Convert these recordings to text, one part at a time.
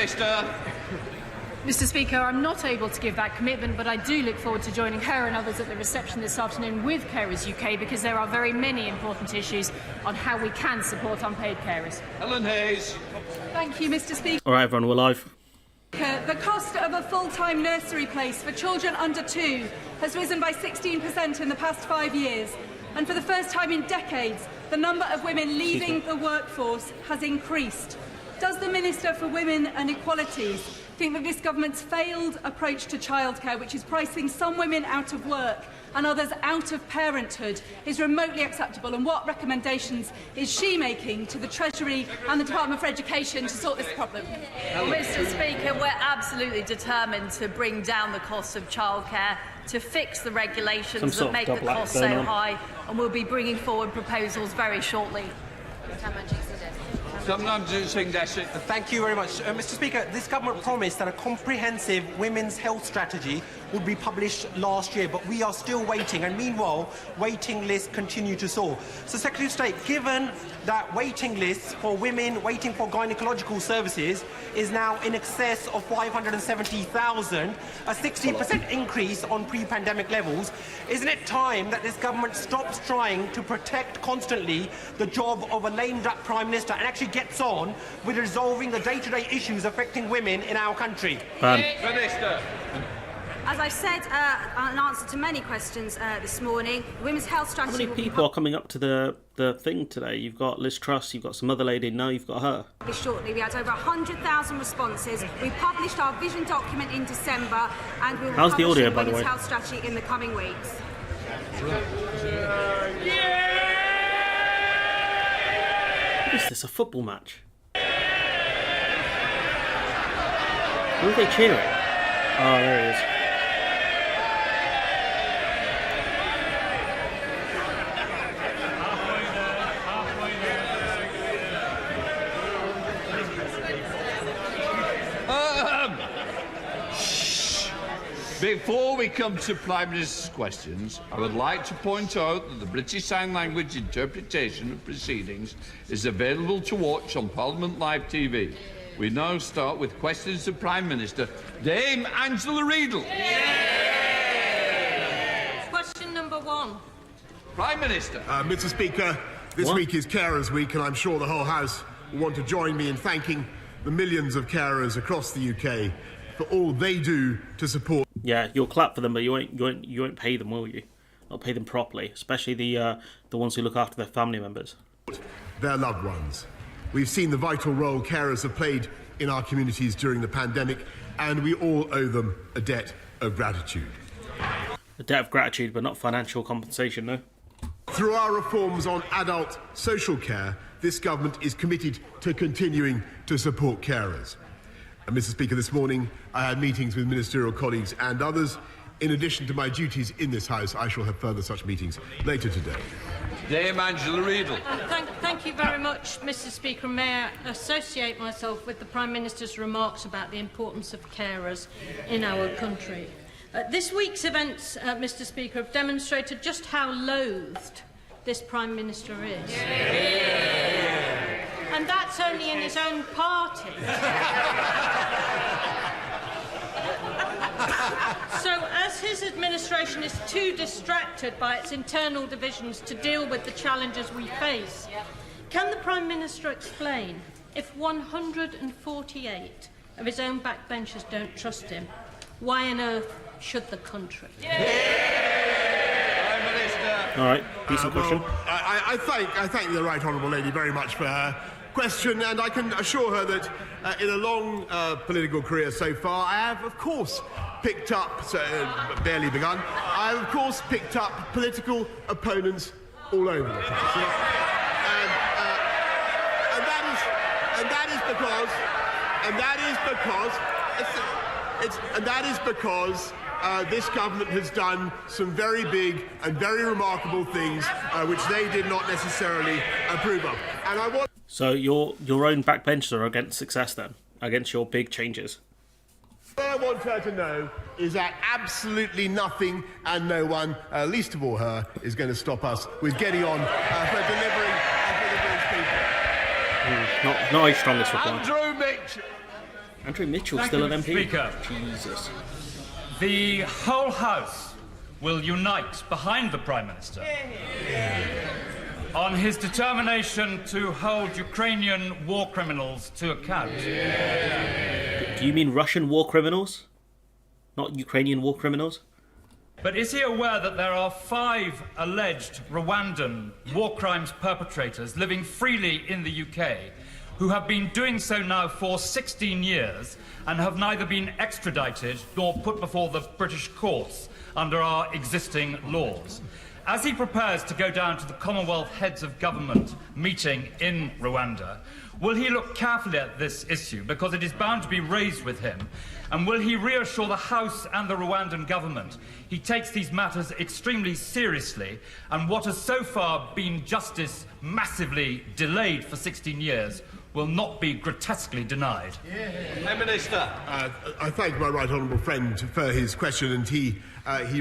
Minister. Mr Speaker, I'm not able to give that commitment, but I do look forward to joining her and others at the reception this afternoon with Carers UK, because there are very many important issues on how we can support unpaid carers. Helen Hayes. Thank you, Mr Speaker. All right, everyone, we're live. The cost of a full-time nursery place for children under 2 has risen by 16% in the past 5 years. And for the first time in decades, the number of women leaving the workforce has increased. Does the Minister for Women and Equalities think that this government's failed approach to childcare, which is pricing some women out of work and others out of parenthood, is remotely acceptable? And what recommendations is she making to the Treasury and the Department for Education to sort this problem? Well, Mr Speaker, we're absolutely determined to bring down the cost of childcare, to fix the regulations that make the cost so high, and we'll be bringing forward proposals very shortly. Thank you very much. Mr Speaker, this government promised that a comprehensive women's health strategy would be published last year, but we are still waiting, and meanwhile, waiting lists continue to soar. So, Secretary of State, given that waiting lists for women waiting for gynaecological services is now in excess of 570,000, a 60% increase on pre-pandemic levels, isn't it time that this government stops trying to protect constantly the job of a lame-duck Prime Minister and actually gets on with resolving the day-to-day issues affecting women in our country? Minister. As I've said in answer to many questions this morning, the Women's Health Strategy... How many people are coming up to the thing today? You've got Liz Truss, you've got some other lady, now you've got her. Shortly, we had over 100,000 responses. We published our vision document in December, and we will publish the Women's Health Strategy in the coming weeks. What is this, a football match? Who are they cheering? Oh, there he is. Before we come to Prime Minister's questions, I would like to point out that the British Sign Language interpretation of proceedings is available to watch on Parliament Live TV. We now start with questions to Prime Minister Dame Angela Riedel. Question number 1. Prime Minister. Mr Speaker, this week is Carers Week, and I'm sure the whole House will want to join me in thanking the millions of carers across the UK for all they do to support. Yeah, you'll clap for them, but you won't pay them, will you? Not pay them properly, especially the ones who look after their family members. Their loved ones. We've seen the vital role carers have played in our communities during the pandemic, and we all owe them a debt of gratitude. A debt of gratitude, but not financial compensation, no? Through our reforms on adult social care, this government is committed to continuing to support carers. And Mr Speaker, this morning I had meetings with ministerial colleagues and others. In addition to my duties in this House, I shall have further such meetings later today. Dame Angela Riedel. Thank you very much, Mr Speaker. May I associate myself with the Prime Minister's remarks about the importance of carers in our country. This week's events, Mr Speaker, have demonstrated just how loathed this Prime Minister is. And that's only in his own party. So, as his administration is too distracted by its internal divisions to deal with the challenges we face, can the Prime Minister explain if 148 of his own backbenchers don't trust him, why on earth should the country? All right, decent question. I thank the Right Honourable Lady very much for her question, and I can assure her that in a long political career so far, I have, of course, picked up, barely begun, I have, of course, picked up political opponents all over the place. And that is because this government has done some very big and very remarkable things which they did not necessarily approve of. And I want... So your own backbenchers are against success then, against your big changes? What I want her to know is that absolutely nothing and no one, least of all her, is going to stop us with getting on for delivering for the British people. Not his strongest reply. Andrew Mitchell. Andrew Mitchell's still an MP. Speaker. Jesus. The whole House will unite behind the Prime Minister on his determination to hold Ukrainian war criminals to account. Do you mean Russian war criminals? Not Ukrainian war criminals? But is he aware that there are 5 alleged Rwandan war crimes perpetrators living freely in the UK who have been doing so now for 16 years and have neither been extradited nor put before the British courts under our existing laws? As he prepares to go down to the Commonwealth Heads of Government meeting in Rwanda, will he look carefully at this issue because it is bound to be raised with him? And will he reassure the House and the Rwandan government he takes these matters extremely seriously and what has so far been justice massively delayed for 16 years will not be grotesquely denied? Prime Minister. I thank my right honourable friend for his question, and he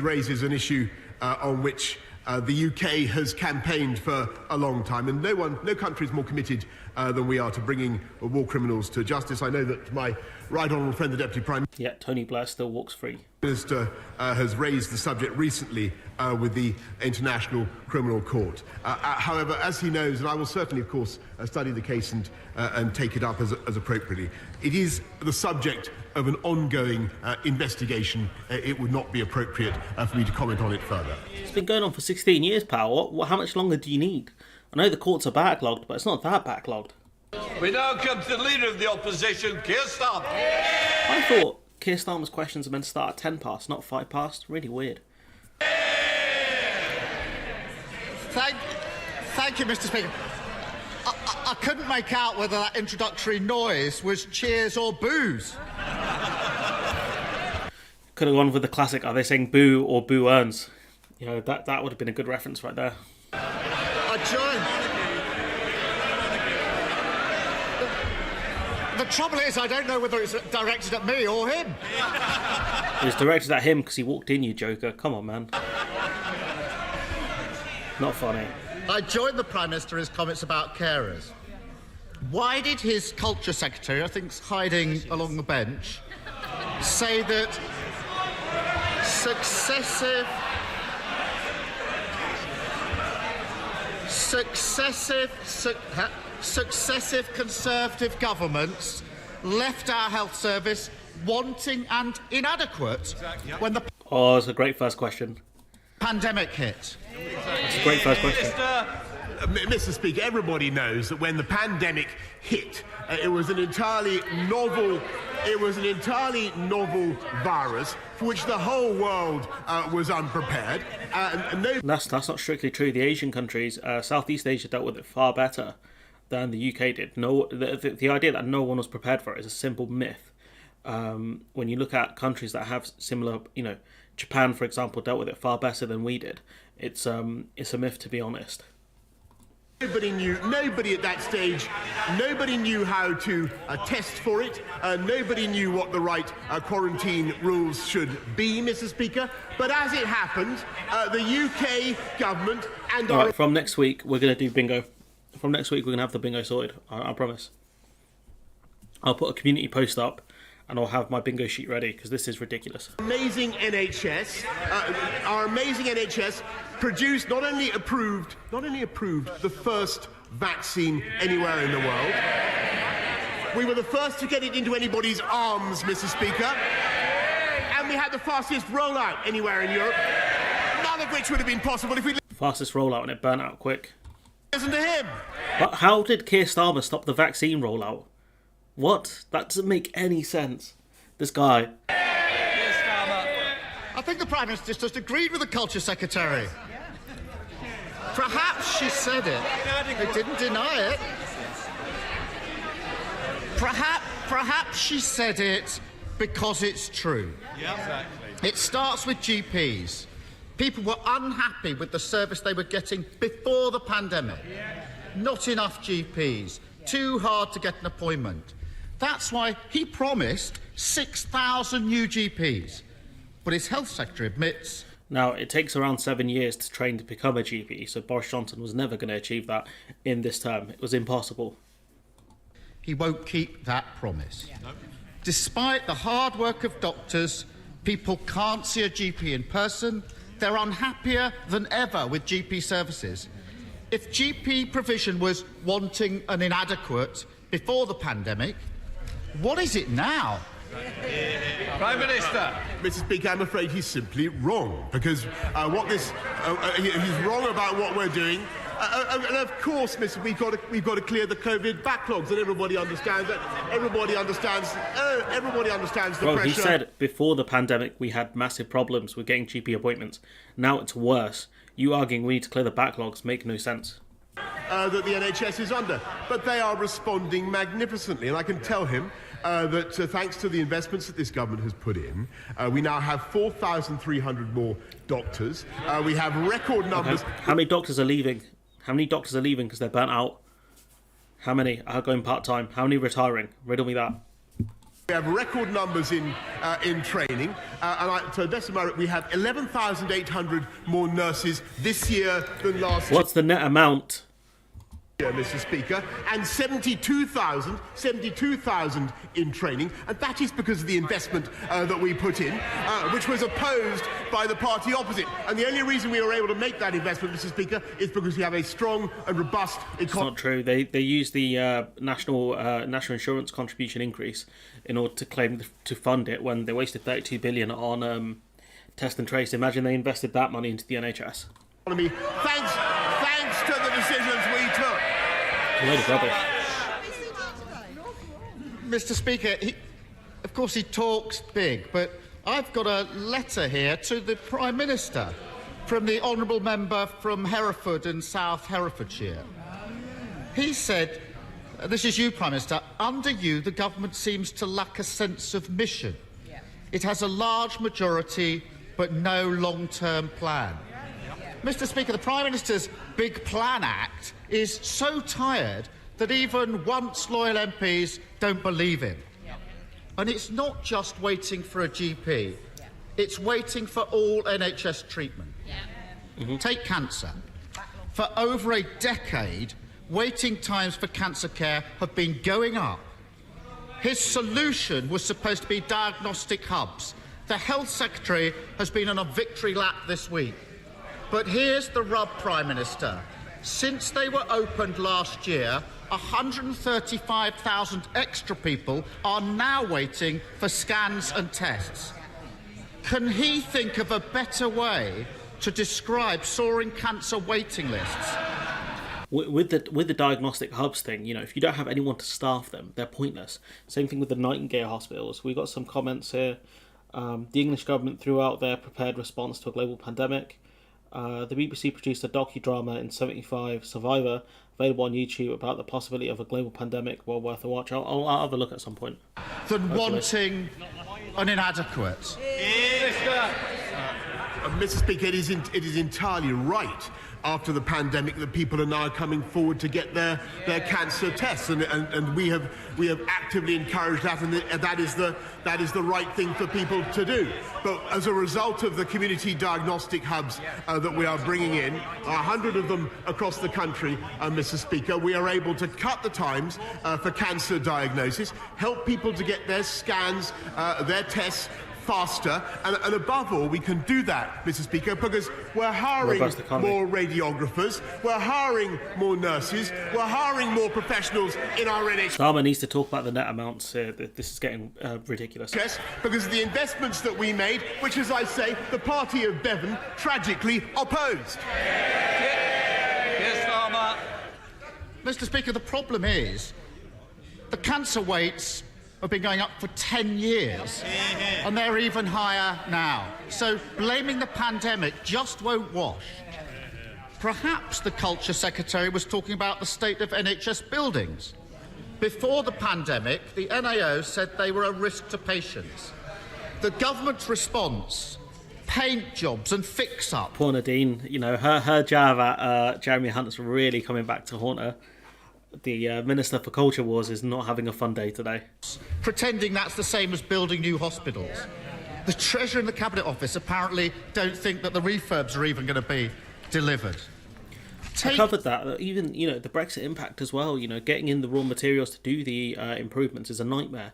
raises an issue on which the UK has campaigned for a long time, and no country is more committed than we are to bringing war criminals to justice. I know that my right honourable friend, the Deputy Prime Yeah, Tony Blair still walks free. Minister has raised the subject recently with the International Criminal Court. However, as he knows, and I will certainly, of course, study the case and take it up as appropriately, it is the subject of an ongoing investigation. It would not be appropriate for me to comment on it further. It's been going on for 16 years, pal. How much longer do you need? I know the courts are backlogged, but it's not that backlogged. We now come to the Leader of the Opposition, Keir Starmer. I thought Keir Starmer's questions were meant to start at 10 past, not 5 past. Really weird. Thank you, Mr. Speaker. I couldn't make out whether that introductory noise was cheers or boos. Could have gone with the classic, are they saying boo or boo earns? You know, that would have been a good reference right there. The trouble is, I don't know whether it's directed at me or him. It was directed at him because he walked in, you joker. Come on, man. Not funny. I joined the Prime Minister in his comments about carers. Why did his Culture Secretary, I think is hiding along the bench, say that successive Conservative governments left our health service wanting and inadequate when the it's a great first question. Pandemic hit? It's a great first question. Mr. Speaker, everybody knows that when the pandemic hit, it was an entirely novel virus for which the whole world was unprepared. That's not strictly true. The Asian countries, Southeast Asia, dealt with it far better than the UK did. The idea that no one was prepared for it is a simple myth. When you look at countries that have similar, Japan, for example, dealt with it far better than we did. It's a myth, to be honest. Nobody at that stage, nobody knew how to test for it. Nobody knew what the right quarantine rules should be, Mr. Speaker. But as it happened, the UK government and Right, from next week, we're going to do bingo. From next week, we're going to have the bingo sorted. I promise. I'll put a community post up and I'll have my bingo sheet ready because this is ridiculous. Our amazing NHS produced, not only approved the first vaccine anywhere in the world. We were the first to get it into anybody's arms, Mr. Speaker. And we had the fastest rollout anywhere in Europe, none of which would have been possible if we fastest rollout and it burnt out quick. Listen to him. But how did Keir Starmer stop the vaccine rollout? What? That doesn't make any sense. This guy. I think the Prime Minister just agreed with the Culture Secretary. Perhaps she said it. They didn't deny it. Perhaps she said it because it's true. Yeah, exactly. It starts with GPs. People were unhappy with the service they were getting before the pandemic. Not enough GPs. Too hard to get an appointment. That's why he promised 6,000 new GPs. But his health secretary admits... Now, it takes around 7 years to train to become a GP, so Boris Johnson was never going to achieve that in this term. It was impossible. He won't keep that promise. Despite the hard work of doctors, people can't see a GP in person. They're unhappier than ever with GP services. If GP provision was wanting and inadequate before the pandemic, what is it now? Prime Minister. Mr. Speaker, I'm afraid he's simply wrong, because he's wrong about what we're doing. And of course, we've got to clear the COVID backlogs, and everybody understands that. Everybody understands the pressure. He said before the pandemic we had massive problems with getting GP appointments. Now it's worse. You arguing we need to clear the backlogs make no sense. That the NHS is under, but they are responding magnificently, and I can tell him that thanks to the investments that this government has put in, we now have 4,300 more doctors. We have record numbers. Okay. How many doctors are leaving? How many doctors are leaving because they're burnt out? How many are going part-time? How many retiring? Riddle me that. We have record numbers in training, and to the best of my knowledge, we have 11,800 more nurses this year than last year. What's the net amount? Mr. Speaker, and 72,000 in training, and that is because of the investment that we put in, which was opposed by the party opposite. And the only reason we were able to make that investment, Mr. Speaker, is because we have a strong and robust economy. It's not true. They used the national insurance contribution increase in order to claim to fund it when they wasted 32 billion on test and trace. Imagine they invested that money into the NHS. Thanks to the decisions we took. A load of rubbish. Mr. Speaker, of course he talks big, but I've got a letter here to the Prime Minister from the honourable member from Hereford and South Herefordshire. He said, this is you, Prime Minister, under you the government seems to lack a sense of mission. It has a large majority but no long-term plan. Mr. Speaker, the Prime Minister's Big Plan Act is so tired that even once loyal MPs don't believe him. And it's not just waiting for a GP, it's waiting for all NHS treatment. Take cancer. For over a decade, waiting times for cancer care have been going up. His solution was supposed to be diagnostic hubs. The Health Secretary has been on a victory lap this week. But here's the rub, Prime Minister. Since they were opened last year, 135,000 extra people are now waiting for scans and tests. Can he think of a better way to describe soaring cancer waiting lists? With the diagnostic hubs thing, you know, if you don't have anyone to staff them, they're pointless. Same thing with the Nightingale hospitals. We got some comments here. The English government threw out their prepared response to a global pandemic. The BBC produced a docudrama in 75 Survivor, available on YouTube, about the possibility of a global pandemic. Well worth a watch. I'll have a look at some point. Than wanting and inadequate. Mr. Speaker, it is entirely right after the pandemic that people are now coming forward to get their cancer tests, and we have actively encouraged that, and that is the right thing for people to do. But as a result of the community diagnostic hubs that we are bringing in, 100 of them across the country, Mr. Speaker, we are able to cut the times for cancer diagnosis, help people to get their scans, their tests faster, and above all, we can do that, Mr. Speaker, because we're hiring more radiographers, we're hiring more nurses, we're hiring more professionals in our NHS. Starmer needs to talk about the net amounts. This is getting ridiculous. Yes, because of the investments that we made, which, as I say, the party of Bevan tragically opposed. Yes, Starmer. Mr. Speaker, the problem is the cancer weights have been going up for 10 years, and they're even higher now. So blaming the pandemic just won't wash. Perhaps the Culture Secretary was talking about the state of NHS buildings. Before the pandemic, the NAO said they were a risk to patients. The government's response, paint jobs and fix-up. Poor Nadine, you know, her jab at Jeremy Hunt's really coming back to haunt her. The Minister for Culture Wars is not having a fun day today. Pretending that's the same as building new hospitals. The Treasurer and the Cabinet Office apparently don't think that the refurbs are even going to be delivered. I covered that. Even, you know, the Brexit impact as well. You know, getting in the raw materials to do the improvements is a nightmare.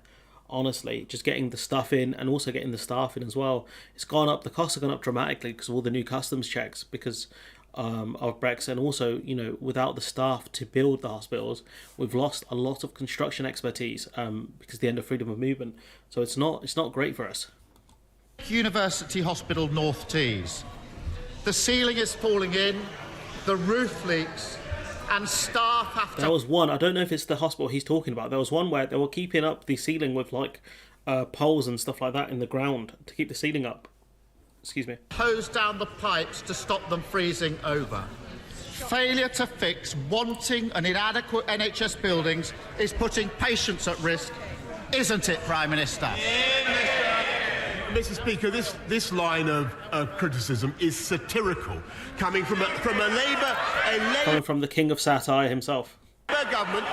honestly. Just getting the stuff in and also getting the staff in as well. It's gone up, the costs have gone up dramatically because of all the new customs checks because of Brexit, and also, you know, without the staff to build the hospitals, we've lost a lot of construction expertise because of the end of freedom of movement. So it's not great for us. University Hospital North Tees. The ceiling is falling in, the roof leaks, and staff have to... There was one, I don't know if it's the hospital he's talking about, there was one where they were keeping up the ceiling with like poles and stuff like that in the ground to keep the ceiling up. Excuse me. Hose down the pipes to stop them freezing over. Failure to fix wanting and inadequate NHS buildings is putting patients at risk, isn't it, Prime Minister? Mr. Speaker, this line of criticism is satirical, coming from a Labour... Coming from the king of satire himself. Government,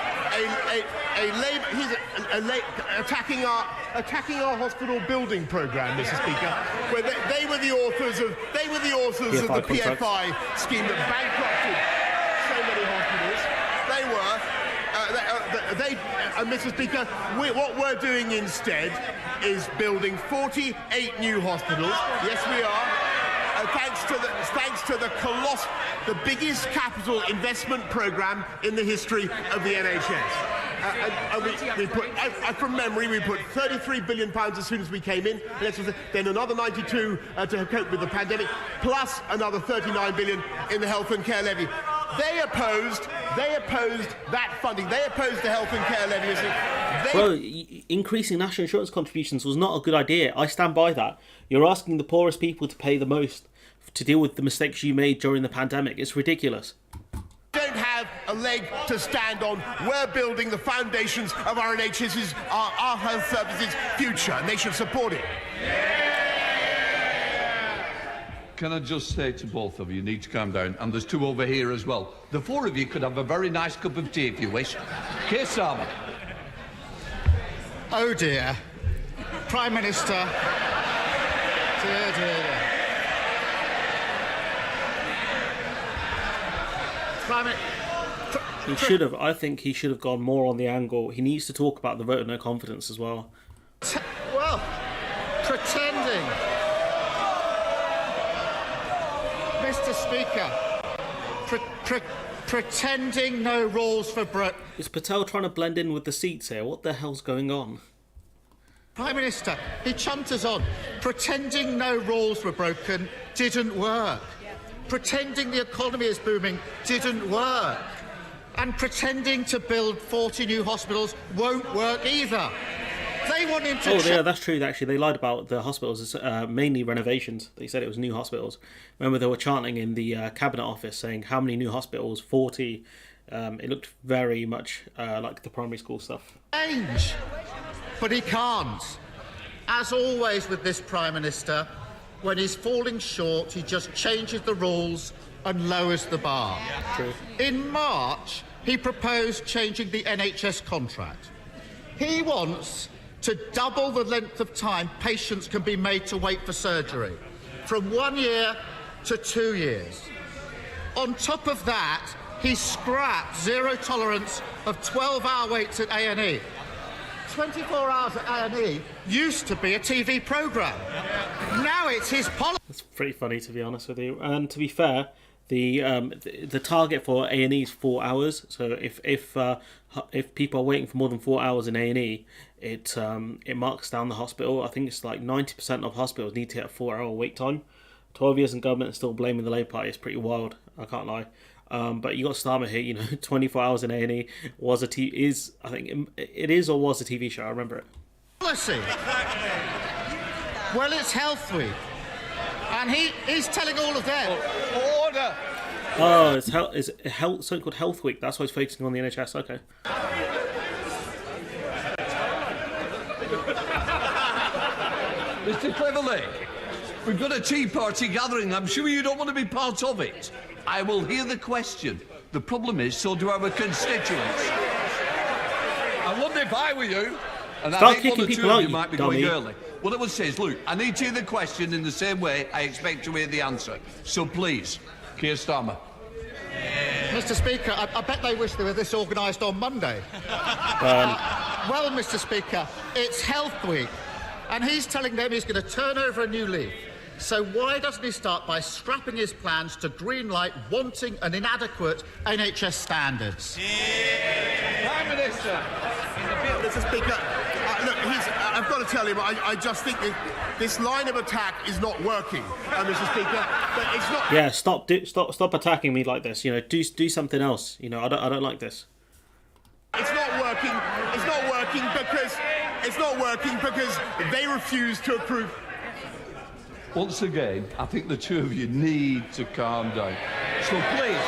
attacking our hospital building programme, Mr. Speaker, where they were the authors of the PFI scheme that bankrupted so many hospitals. Mr. Speaker, what we're doing instead is building 48 new hospitals. Yes, we are. Thanks to the biggest capital investment programme in the history of the NHS. From memory, we put £33 billion as soon as we came in, then another 92 to cope with the pandemic, plus another 39 billion in the health and care levy. They opposed that funding. They opposed the health and care levy. Well, increasing national insurance contributions was not a good idea. I stand by that. You're asking the poorest people to pay the most to deal with the mistakes you made during the pandemic. It's ridiculous. Don't have a leg to stand on. We're building the foundations of our NHS's, our health services' future, and they should support it. Can I just say to both of you, you need to calm down, and there's two over here as well. The four of you could have a very nice cup of tea if you wish. Keir Starmer. Oh dear. Prime Minister. Dear. I think he should have gone more on the angle. He needs to talk about the vote of no confidence as well. Well, pretending. Mr. Speaker, pretending no rules for Britain. Is Patel trying to blend in with the seats here? What the hell's going on? Prime Minister, he chunters on. Pretending no rules were broken didn't work. Pretending the economy is booming didn't work. And pretending to build 40 new hospitals won't work either. They want him to... Oh, yeah, that's true. Actually, they lied about the hospitals. It's mainly renovations. They said it was new hospitals. Remember, they were chanting in the Cabinet Office saying, how many new hospitals? 40. It looked very much like the primary school stuff. Change. But he can't. As always with this Prime Minister, when he's falling short, he just changes the rules and lowers the bar. True. In March, he proposed changing the NHS contract. He wants to double the length of time patients can be made to wait for surgery, from 1 year to 2 years. On top of that, he scrapped zero tolerance of 12-hour waits at A&E. 24 hours at A&E used to be a TV programme. Now it's his policy. That's pretty funny, to be honest with you. And to be fair, the target for A&E is 4 hours. So if people are waiting for more than 4 hours in A&E, it marks down the hospital. I think it's like 90% of hospitals need to hit a 4-hour wait time. 12 years in government and still blaming the Labour Party is pretty wild. I can't lie. But you got Starmer here. 24 hours in A&E was a TV show. I remember it. Policy. Well, it's Health Week, and he's telling all of them. Order. Oh, it's something called Health Week. That's why he's focusing on the NHS. Okay. Mr. Cleverly, we've got a tea party gathering. I'm sure you don't want to be part of it. I will hear the question. The problem is, so do our constituents. I wonder if I were you, and Start I think one or two of you might be dummy. going early. What I would say is, look, I need to hear the question in the same way I expect to hear the answer. So please, Keir Starmer. Mr. Speaker, I bet they wish they were this organised on Monday. Well, Mr. Speaker, it's Health Week, and he's telling them he's going to turn over a new leaf. So why doesn't he start by scrapping his plans to greenlight wanting and inadequate NHS standards? Prime Minister. Mr. Speaker, look, I've got to tell him, I just think this line of attack is not working, Mr. Speaker. But it's not. Yeah, stop attacking me like this. You know, do something else. You know, I don't like this. It's not working. It's not working because they refuse to approve. Once again, I think the two of you need to calm down. So please,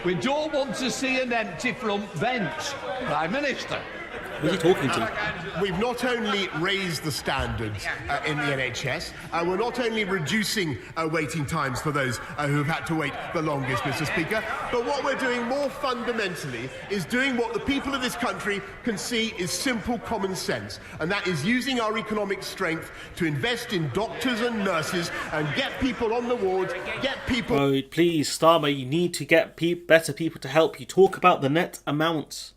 we don't want to see an empty front bench, Prime Minister. Who's he talking to? We've not only raised the standards in the NHS, we're not only reducing waiting times for those who have had to wait the longest, Mr. Speaker, but what we're doing more fundamentally is doing what the people of this country can see is simple common sense, and that is using our economic strength to invest in doctors and nurses and get people on the wards, get people... Bro, please, Starmer, you need to get better people to help you. Talk about the net amounts.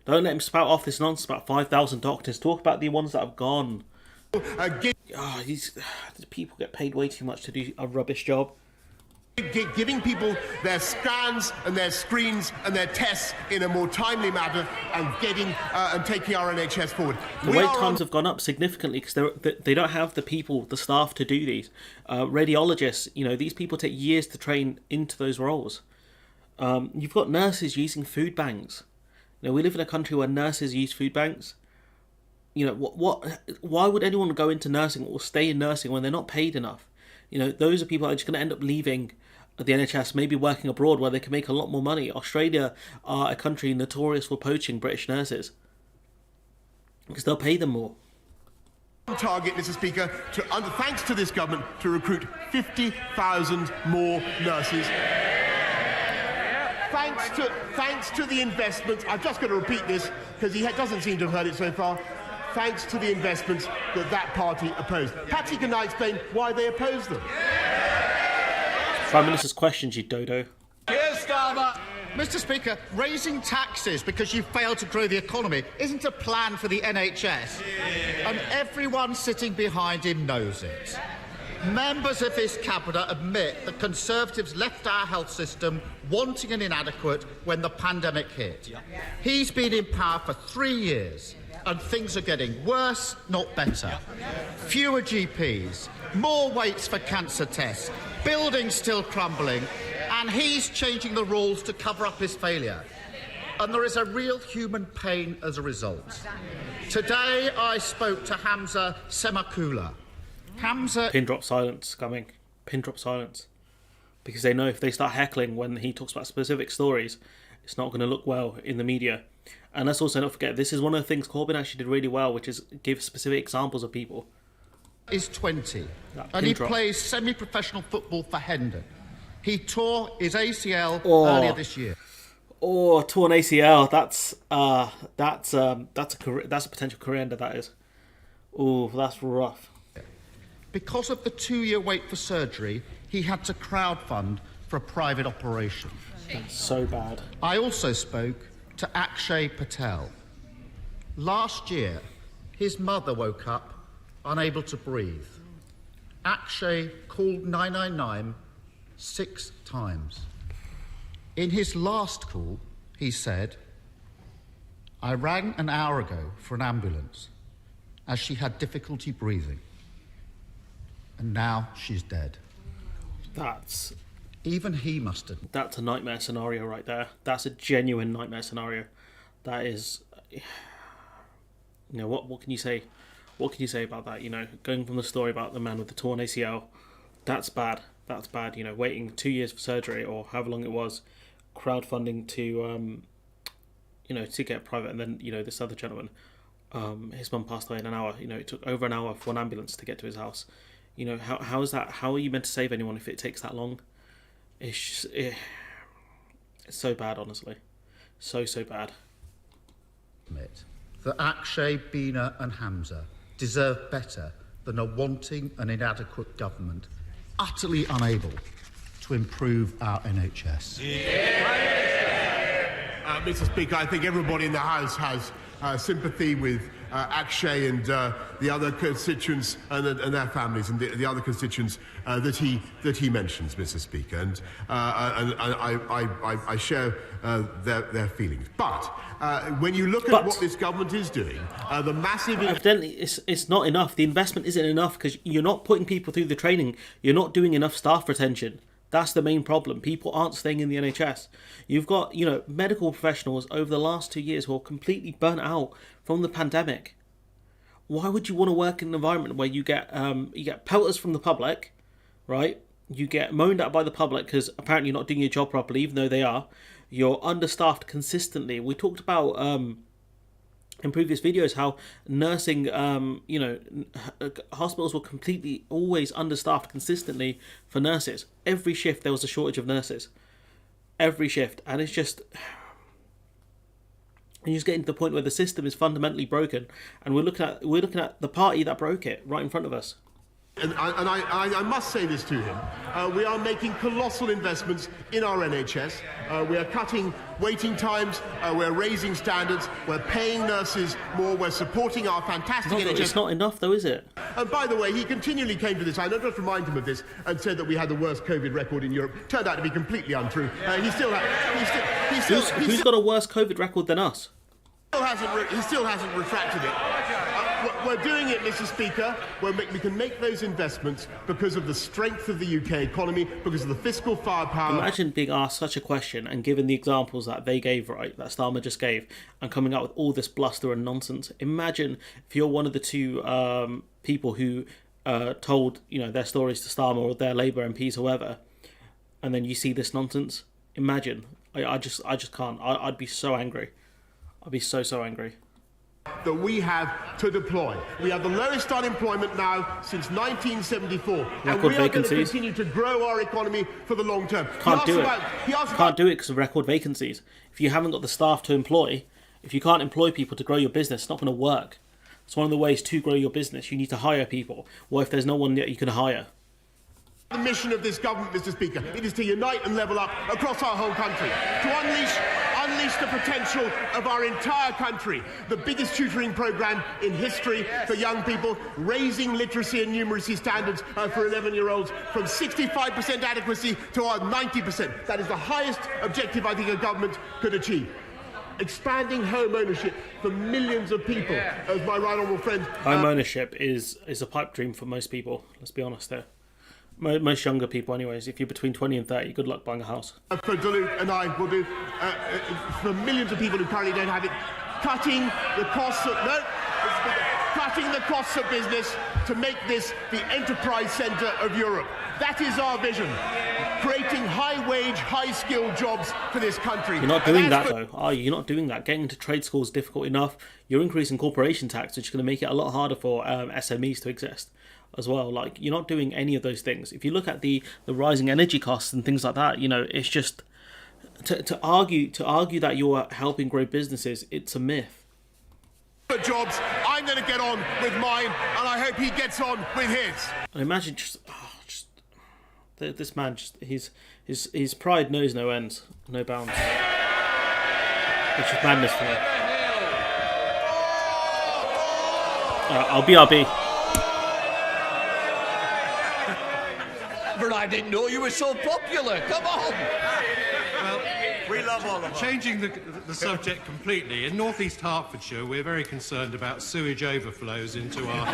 Don't let him spout off this nonsense about 5,000 doctors. Talk about the ones that have gone. These people get paid way too much to do a rubbish job. Giving people their scans and their screens and their tests in a more timely manner and taking our NHS forward. The wait times have gone up significantly because they don't have the staff to do these. Radiologists, you know, these people take years to train into those roles. You've got nurses using food banks. You know, we live in a country where nurses use food banks. You know, why would anyone go into nursing or stay in nursing when they're not paid enough? You know, those are people that are just going to end up leaving the NHS, maybe working abroad where they can make a lot more money. Australia are a country notorious for poaching British nurses because they'll pay them more. Target, Mr. Speaker, thanks to this government, to recruit 50,000 more nurses. Thanks to the investments, I've just got to repeat this because he doesn't seem to have heard it so far, thanks to the investments that party opposed. Perhaps he can now explain why they opposed them. Prime Minister's questions, you dodo. Here's Starmer. Mr. Speaker, raising taxes because you failed to grow the economy isn't a plan for the NHS. And everyone sitting behind him knows it. Members of this cabinet admit that Conservatives left our health system wanting and inadequate when the pandemic hit. He's been in power for 3 years and things are getting worse, not better. Fewer GPs, more waits for cancer tests, buildings still crumbling, and he's changing the rules to cover up his failure. And there is a real human pain as a result. Today I spoke to Hamza Semakula. Pin drop silence coming. Pin drop silence. Because they know if they start heckling when he talks about specific stories, it's not going to look well in the media. And let's also not forget, this is one of the things Corbyn actually did really well, which is give specific examples of people. Is 20, and he plays semi-professional football for Hendon. He tore his ACL earlier this year. Torn ACL. That's a potential career ender. That is. That's rough. Because of the 2-year wait for surgery, he had to crowdfund for a private operation. That's so bad. I also spoke to Akshay Patel. Last year, his mother woke up unable to breathe. Akshay called 999 6 times. In his last call, he said, "I rang an hour ago for an ambulance as she had difficulty breathing. And now she's dead." Even he must have. That's a nightmare scenario right there. That's a genuine nightmare scenario. That is, you know, what can you say? What can you say about that? You know, going from the story about the man with the torn ACL, that's bad. That's bad. You know, waiting 2 years for surgery or however long it was, crowdfunding to, you know, to get private, and then, you know, this other gentleman, his mum passed away in an hour. You know, it took over an hour for an ambulance to get to his house. You know, how is that? How are you meant to save anyone if it takes that long? It's just, it's so bad, honestly. So bad. That Akshay, Bina and Hamza deserve better than a wanting and inadequate government, utterly unable to to improve our NHS? Mr. Speaker, I think everybody in the House has sympathy with Akshay and the other constituents and their families and the other constituents that he mentions, Mr. Speaker, and I share their feelings. But when you look at what this government is doing, the massive... Evidently, it's not enough. The investment isn't enough because you're not putting people through the training. You're not doing enough staff retention. That's the main problem. People aren't staying in the NHS. You've got, medical professionals over the last 2 years who are completely burnt out from the pandemic. Why would you want to work in an environment where you get pelters from the public, right? You get moaned at by the public because apparently you're not doing your job properly, even though they are. You're understaffed consistently. We talked about in previous videos how nursing, hospitals were completely always understaffed consistently for nurses. Every shift there was a shortage of nurses. Every shift. And it's just... And you're just getting to the point where the system is fundamentally broken, and we're looking at the party that broke it right in front of us. And I must say this to him. We are making colossal investments in our NHS. We are cutting waiting times. We're raising standards. We're paying nurses more. We're supporting our fantastic NHS. It's not enough, though, is it? And by the way, he continually came to this. I just remind him of this and said that we had the worst COVID record in Europe. Turned out to be completely untrue. Who's got a worse COVID record than us? He still hasn't retracted it. We're doing it, Mr. Speaker. We can make those investments because of the strength of the UK economy, because of the fiscal firepower. Imagine being asked such a question and given the examples that they gave, right, that Starmer just gave, and coming out with all this bluster and nonsense. Imagine if you're one of the two people who told their stories to Starmer or their Labour MPs, whoever, and then you see this nonsense. Imagine. I just can't. I'd be so angry. I'd be so angry. That we have to deploy. We have the lowest unemployment now since 1974. And we are going to continue to grow our economy for the long term. Can't do it because of record vacancies. If you haven't got the staff to employ, if you can't employ people to grow your business, it's not going to work. It's one of the ways to grow your business. You need to hire people. What if there's no one that you can hire? The mission of this government, Mr. Speaker, it is to unite and level up across our whole country, to unleash the potential of our entire country. The biggest tutoring programme in history for young people, raising literacy and numeracy standards for 11-year-olds from 65% adequacy to our 90%. That is the highest objective I think a government could achieve. Expanding home ownership for millions of people, as my right honourable friend... Home ownership is a pipe dream for most people, let's be honest there. Most younger people anyways. If you're between 20 and 30, good luck buying a house. For Duluth and I will do for millions of people who currently don't have it, cutting the costs of business to make this the enterprise centre of Europe. That is our vision. Creating high-wage, high-skilled jobs for this country. You're not doing that, though, are you? You're not doing that. Getting into trade school is difficult enough. You're increasing corporation tax, which is going to make it a lot harder for SMEs to exist as well. Like, you're not doing any of those things. If you look at the rising energy costs and things like that, it's just to argue that you're helping grow businesses, it's a myth. Jobs, I'm going to get on with mine, and I hope he gets on with his. And imagine this man, his pride knows no ends, no bounds. It's just madness for me. I'll BRB. But I didn't know you were so popular. Come on. Well, we love all of them. Changing the subject completely, in North East Hertfordshire, we're very concerned about sewage overflows into our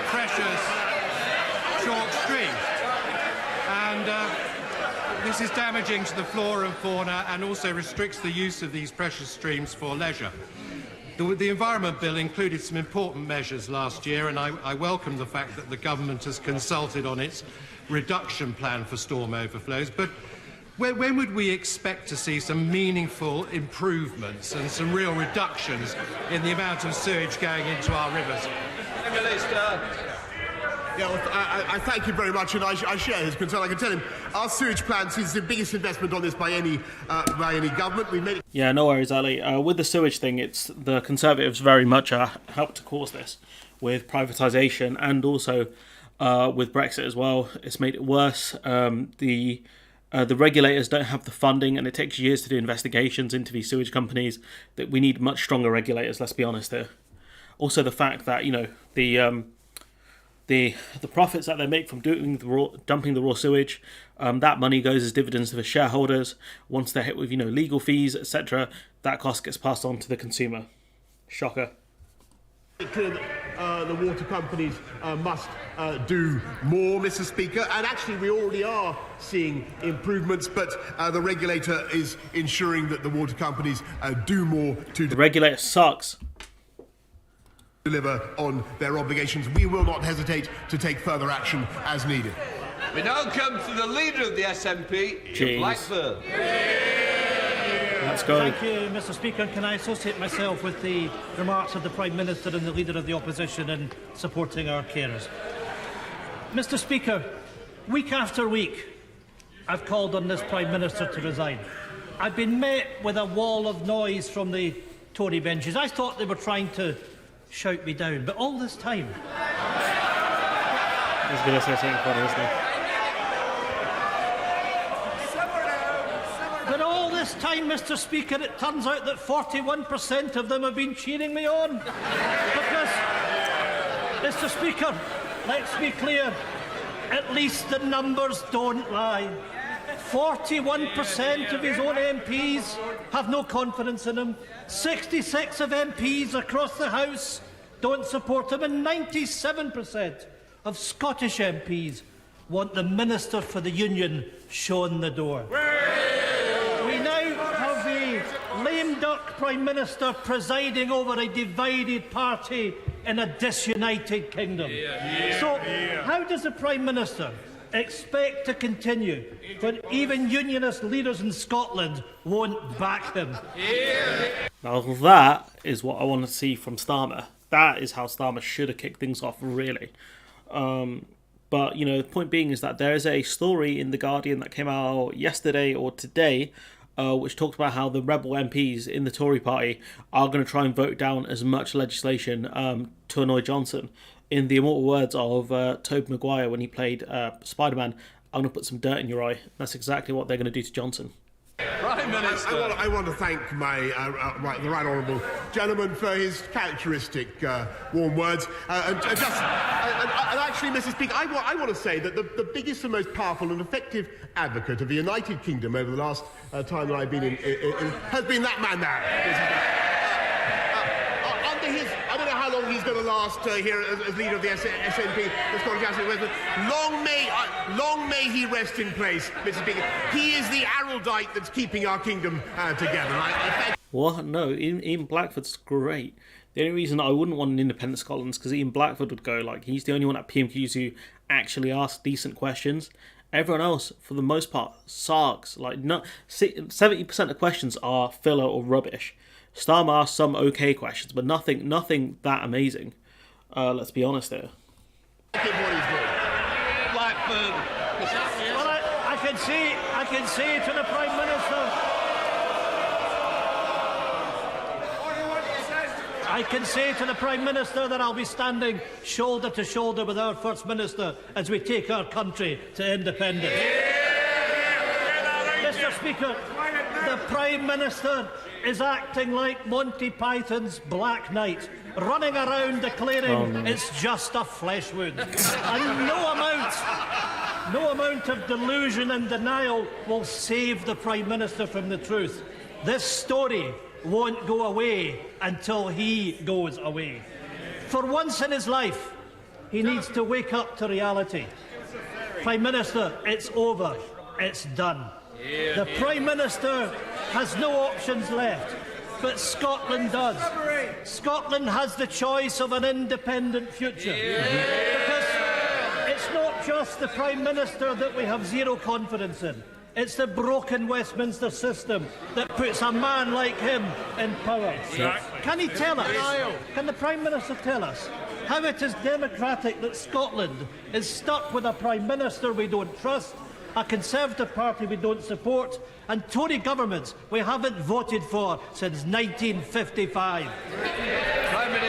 precious chalk stream. And this is damaging to the flora and fauna and also restricts the use of these precious streams for leisure. The Environment Bill included some important measures last year, and I welcome the fact that the government has consulted on its reduction plan for storm overflows. But when would we expect to see some meaningful improvements and some real reductions in the amount of sewage going into our rivers? Yeah, well, I thank you very much, and I share his concern. I can tell him our sewage plan is the biggest investment on this by any government. We made it. Yeah, no worries, Ali. With the sewage thing, it's the Conservatives very much helped to cause this with privatisation and also with Brexit as well. It's made it worse. The regulators don't have the funding, and it takes years to do investigations into these sewage companies. That we need much stronger regulators. Let's be honest here. Also, the fact that the profits that they make from dumping the raw sewage, that money goes as dividends to the shareholders. Once they're hit with legal fees, etc., that cost gets passed on to the consumer. Shocker. The water companies must do more, Mr. Speaker, and actually we already are seeing improvements, but the regulator is ensuring that the water companies do more to... The regulator sucks. ...deliver on their obligations. We will not hesitate to take further action as needed. We now come to the leader of the SNP, Ian Blackford. Let's go. Thank you, Mr. Speaker. Can I associate myself with the remarks of the Prime Minister and the Leader of the Opposition in supporting our carers? Mr. Speaker, week after week, I've called on this Prime Minister to resign. I've been met with a wall of noise from the Tory benches. I thought they were trying to shout me down, but all this time... He's going to say something funny, isn't he? But all this time, Mr. Speaker, it turns out that 41% of them have been cheering me on. Because, Mr. Speaker, let's be clear, at least the numbers don't lie. 41% of his own MPs have no confidence in him. 66 of MPs across the House don't support him, and 97% of Scottish MPs want the Minister for the Union shown the door. We now have a lame duck Prime Minister presiding over a divided party in a disunited kingdom. So, how does the Prime Minister expect to continue when even unionist leaders in Scotland won't back him? Now that is what I want to see from Starmer. That is how Starmer should have kicked things off, really. But, the point being is that there is a story in The Guardian that came out yesterday or today, which talked about how the rebel MPs in the Tory party are going to try and vote down as much legislation to annoy Johnson. In the immortal words of Tobey Maguire when he played Spider-Man, I'm going to put some dirt in your eye. That's exactly what they're going to do to Johnson. Prime Minister. I want to thank the right honourable gentleman for his characteristic warm words. And actually, Mr. Speaker, I want to say that the biggest and most powerful and effective advocate of the United Kingdom over the last time that I've been in has been that man there. I don't know how long he's going to last here as leader of the SNP, the Scottish National Assembly. Long may he rest in place, Mr. Speaker. He is the erudite that's keeping our kingdom together. What? No, Ian Blackford's great. The only reason I wouldn't want an independent Scotland is because Ian Blackford would go, he's the only one at PMQs who actually asks decent questions. Everyone else, for the most part, sucks. 70% of questions are filler or rubbish. Starmer asked some okay questions, but nothing that amazing. Let's be honest here. Blackburn. Well, I can say to the Prime Minister. I can say to the Prime Minister that I'll be standing shoulder to shoulder with our First Minister as we take our country to independence. Mr. Speaker, the Prime Minister is acting like Monty Python's Black Knight, running around declaring it's just a flesh wound. And no amount of delusion and denial will save the Prime Minister from the truth. This story won't go away until he goes away. For once in his life, he needs to wake up to reality. Prime Minister, it's over. It's done. The Prime Minister has no options left, but Scotland does. Scotland has the choice of an independent future. Because it's not just the Prime Minister that we have zero confidence in. It's the broken Westminster system that puts a man like him in power. Can he tell us, can the Prime Minister tell us how it is democratic that Scotland is stuck with a Prime Minister we don't trust a Conservative Party we don't support, and Tory governments we haven't voted for since 1955.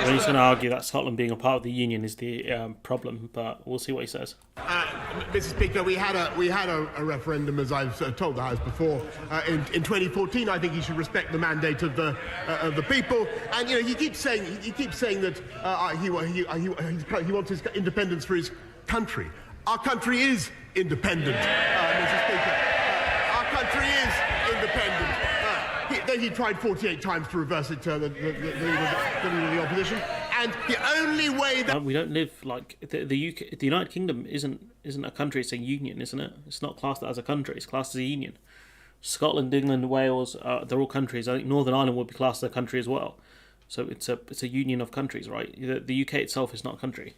Well, he's going to argue that Scotland being a part of the Union is the problem, but we'll see what he says. Mr. Speaker, we had a referendum, as I've told the House before, in 2014. I think he should respect the mandate of the people. And he keeps saying that he wants his independence for his country. Our country is independent, Mr. Speaker. Our country is independent. He tried 48 times to reverse it, the leader of the opposition, and the only way that we don't live like the UK. The United Kingdom isn't a country; it's a union, isn't it? It's not classed as a country; it's classed as a union. Scotland, England, Wales, they're all countries. I think Northern Ireland would be classed as a country as well. So it's a union of countries, right? The UK itself is not a country.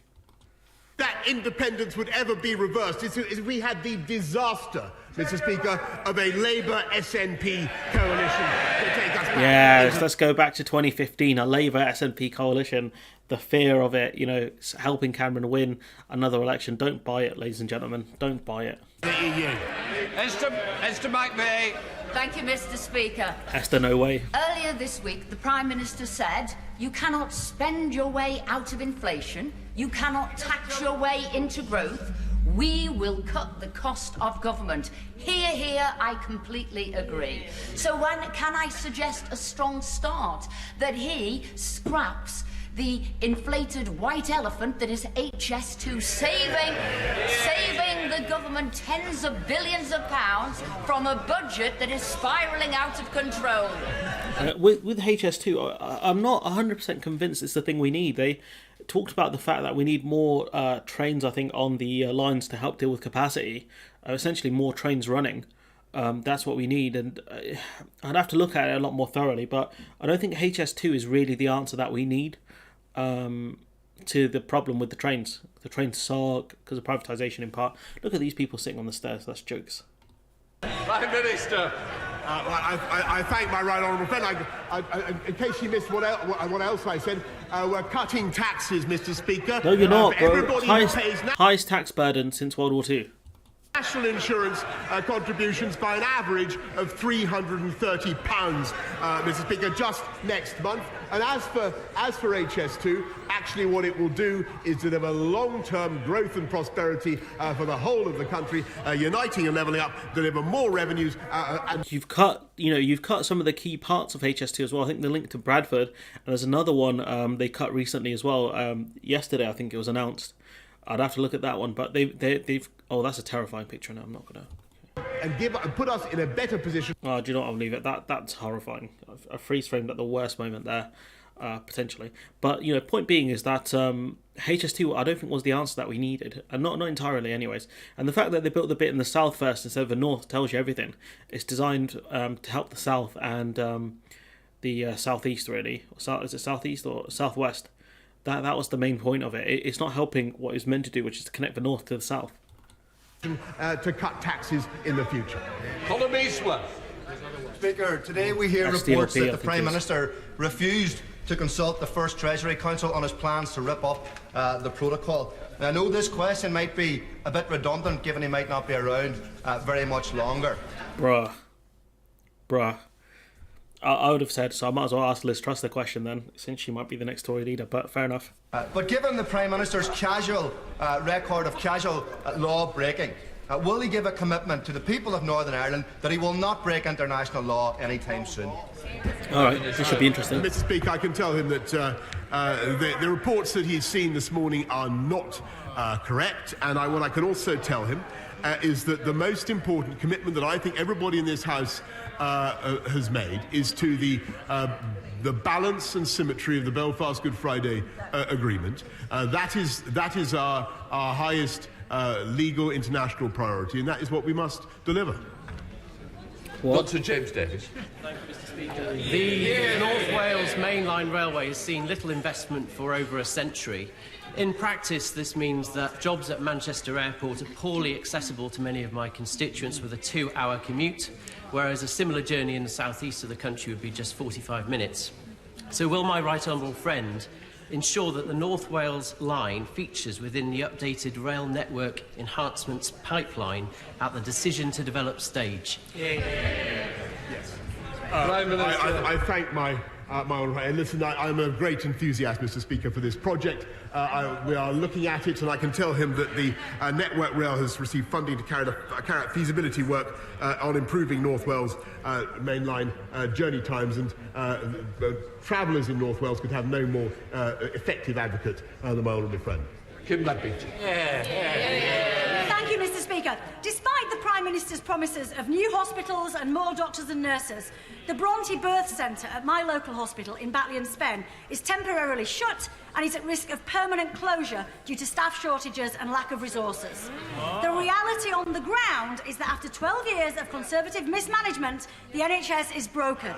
That independence would ever be reversed is we had the disaster, Mr. Speaker, of a Labour SNP coalition to take us back. Yeah, let's go back to 2015, a Labour SNP coalition. The fear of it, helping Cameron win another election. Don't buy it, ladies and gentlemen. Don't buy it. The EU. Esther McVey. Thank you, Mr. Speaker. Esther, no way. Earlier this week, the Prime Minister said, you cannot spend your way out of inflation, you cannot tax your way into growth, we will cut the cost of government. Here, I completely agree. So can I suggest a strong start? That he scraps the inflated white elephant that is HS2, saving the government tens of billions of pounds from a budget that is spiralling out of control. With HS2, I'm not 100% convinced it's the thing we need. They talked about the fact that we need more trains, I think, on the lines to help deal with capacity. Essentially, more trains running. That's what we need, and I'd have to look at it a lot more thoroughly, but I don't think HS2 is really the answer that we need to the problem with the trains. The trains suck because of privatisation in part. Look at these people sitting on the stairs. That's jokes. Prime Minister. I thank my right honourable friend. In case you missed what else I said, we're cutting taxes, Mr. Speaker. No, you're not, bro. Everybody Highest tax burden since World War II. National insurance contributions by an average of £330, Mr. Speaker, just next month. And as for HS2, actually what it will do is deliver long-term growth and prosperity for the whole of the country, uniting and levelling up, deliver more revenues. And you've cut some of the key parts of HS2 as well. I think the link to Bradford, and there's another one they cut recently as well. Yesterday, I think it was announced. I'd have to look at that one, but they've. Oh, that's a terrifying picture. Now I'm not gonna. And put us in a better position. Oh, do you know what? I'll leave it. That's horrifying. A freeze framed at the worst moment there, potentially. But point being is that HS2 I don't think was the answer that we needed, and not entirely, anyways. And the fact that they built the bit in the south first instead of the north tells you everything. It's designed to help the south and the southeast, really. Is it southeast or southwest? That was the main point of it. It's not helping what it's meant to do, which is to connect the north to the south. To cut taxes in the future. Colin Eastworth. Speaker, today we hear reports that the Prime Minister refused to consult the First Treasury Council on his plans to rip up the protocol. Now, I know this question might be a bit redundant, given he might not be around very much longer. Bruh. I would have said, so I might as well ask Liz Truss the question then, since she might be the next Tory leader, but fair enough. But given the Prime Minister's casual record of casual law breaking, will he give a commitment to the people of Northern Ireland that he will not break international law anytime soon? All right, this should be interesting. Mr. Speaker, I can tell him that the reports that he's seen this morning are not correct, and what I can also tell him is that the most important commitment that I think everybody in this House has made is to the balance and symmetry of the Belfast Good Friday Agreement. That is our highest legal international priority, and that is what we must deliver. Dr. James Davis. Thank you, Mr. Speaker. The North Wales Mainline Railway has seen little investment for over a century. In practice, this means that jobs at Manchester Airport are poorly accessible to many of my constituents with a 2-hour commute, whereas a similar journey in the southeast of the country would be just 45 minutes. So will my right honourable friend ensure that the North Wales line features within the updated rail network enhancements pipeline at the decision to develop stage. I thank my honourable friend. Listen, I'm a great enthusiast, Mr. Speaker, for this project. We are looking at it, and I can tell him that the Network Rail has received funding to carry out feasibility work on improving North Wales mainline journey times, and travellers in North Wales could have no more effective advocate than my honourable friend. Kim Ledbeach. Thank you, Mr. Speaker. Despite the Prime Minister's promises of new hospitals and more doctors and nurses, the Bronte Birth Centre at my local hospital in Batley and Spen is temporarily shut and is at risk of permanent closure due to staff shortages and lack of resources. The reality on the ground is that after 12 years of Conservative mismanagement, the NHS is broken.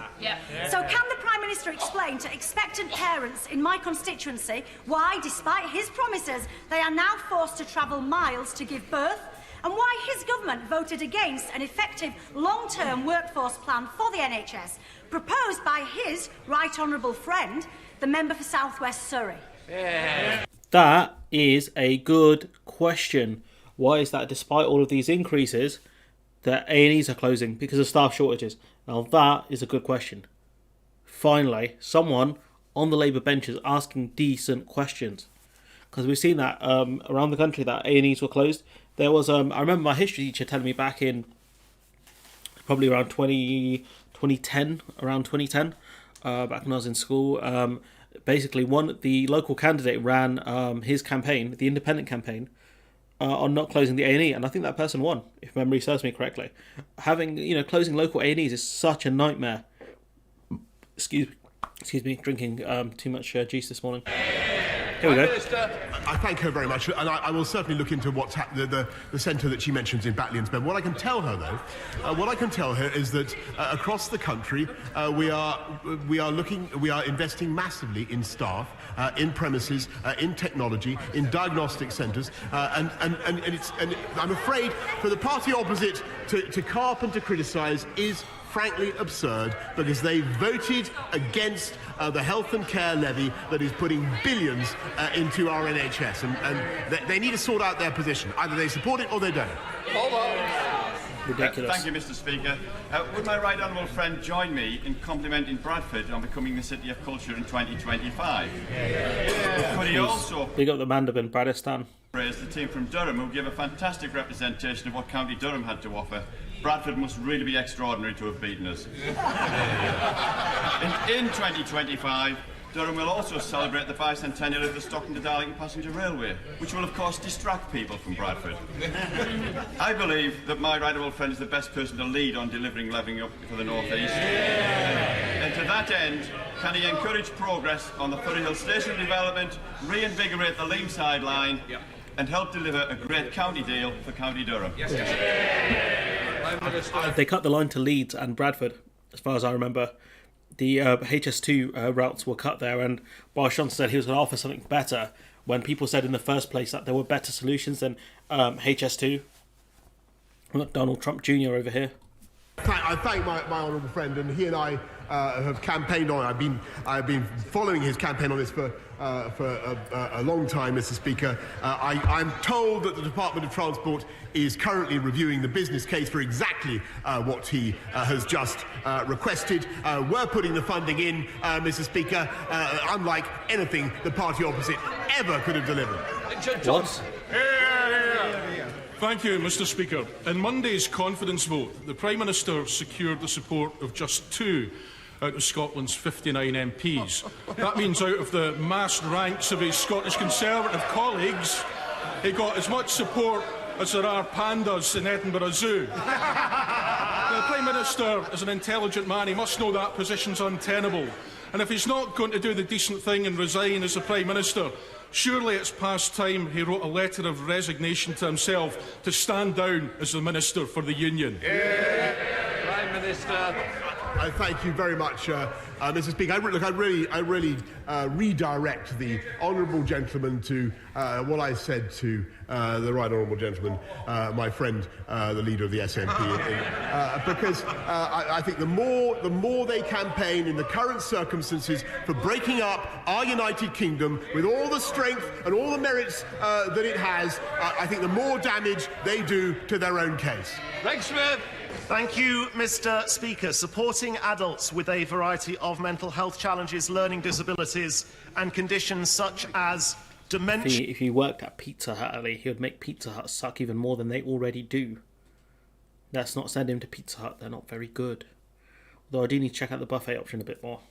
So can the Prime Minister explain to expectant parents in my constituency why, despite his promises, they are now forced to travel miles to give birth, and why his government voted against an effective long-term workforce plan for the NHS, proposed by his right honourable friend, the member for South West Surrey? That is a good question. Why is that, despite all of these increases, that A&Es are closing because of staff shortages? Now that is a good question. Finally, someone on the Labour bench is asking decent questions. Because we've seen that around the country that A&Es were closed. There was, I remember my history teacher telling me back in probably around 2010, back when I was in school. Basically, the local candidate ran his campaign, the independent campaign, on not closing the A&E, and I think that person won, if memory serves me correctly. Closing local A&Es is such a nightmare. Excuse me, drinking too much juice this morning. Here we go. I thank her very much, and I will certainly look into what's the centre that she mentions in Batley and Spen. What I can tell her, though, is that across the country we are investing massively in staff, in premises, in technology, in diagnostic centres, and I'm afraid for the party opposite to carp and to criticise is frankly absurd, because they voted against the health and care levy that is putting billions into our NHS, and they need to sort out their position. Either they support it or they don't. Hold on. Ridiculous. Thank you, Mr. Speaker. Would my right honourable friend join me in complimenting Bradford on becoming the City of Culture in 2025? Could he also big up the Mandarin, Bradistan, praise the team from Durham, who gave a fantastic representation of what County Durham had to offer? Bradford must really be extraordinary to have beaten us. In 2025, Durham will also celebrate the bicentennial of the Stockton to Darlington Passenger Railway, which will of course distract people from Bradford. I believe that my right honourable friend is the best person to lead on delivering levelling up for the North East. And to that end, can he encourage progress on the Furry Station development, reinvigorate the Leamside line, and help deliver a great county deal for County Durham? They cut the line to Leeds and Bradford, as far as I remember. The HS2 routes were cut there, and Boris Johnson said he was going to offer something better when people said in the first place that there were better solutions than HS2. Not Donald Trump Jr. over here. I thank my honourable friend, and he and I have campaigned on. I've been following his campaign on this for a long time, Mr. Speaker. I'm told that the Department of Transport is currently reviewing the business case for exactly what he has just requested. We're putting the funding in, Mr. Speaker, unlike anything the party opposite ever could have delivered. What? Thank you, Mr. Speaker. In Monday's confidence vote, the Prime Minister secured the support of just 2 out of Scotland's 59 MPs. That means out of the massed ranks of his Scottish Conservative colleagues, he got as much support as there are pandas in Edinburgh Zoo. The Prime Minister is an intelligent man. He must know that position's untenable. And if he's not going to do the decent thing and resign as the Prime Minister, surely it's past time he wrote a letter of resignation to himself to stand down as the Minister for the Union. Prime Minister. Thank you very much, Mr. Speaker. I really redirect the honourable gentleman to what I said to the right honourable gentleman, my friend, the leader of the SNP, because I think the more they campaign in the current circumstances for breaking up our United Kingdom with all the strength and all the merits that it has, I think the more damage they do to their own case. Greg Smith. Thank you, Mr. Speaker. Supporting adults with a variety of mental health challenges, learning disabilities and conditions such as dementia. If he worked at Pizza Hut, Ali, he would make Pizza Hut suck even more than they already do. Let's not send him to Pizza Hut. They're not very good. Although I do need to check out the buffet option a bit more.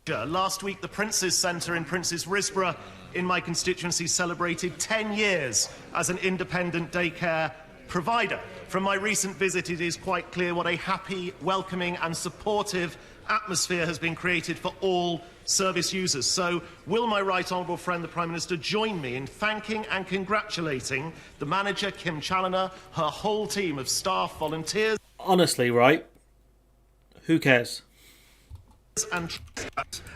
Last week, the Prince's Centre in Prince's Risborough in my constituency celebrated 10 years as an independent daycare provider. From my recent visit, it is quite clear what a happy, welcoming and supportive atmosphere has been created for all service users. So will my right honourable friend, the Prime Minister, join me in thanking and congratulating the manager, Kim Challoner, her whole team of staff, volunteers... Honestly, right? Who cares? And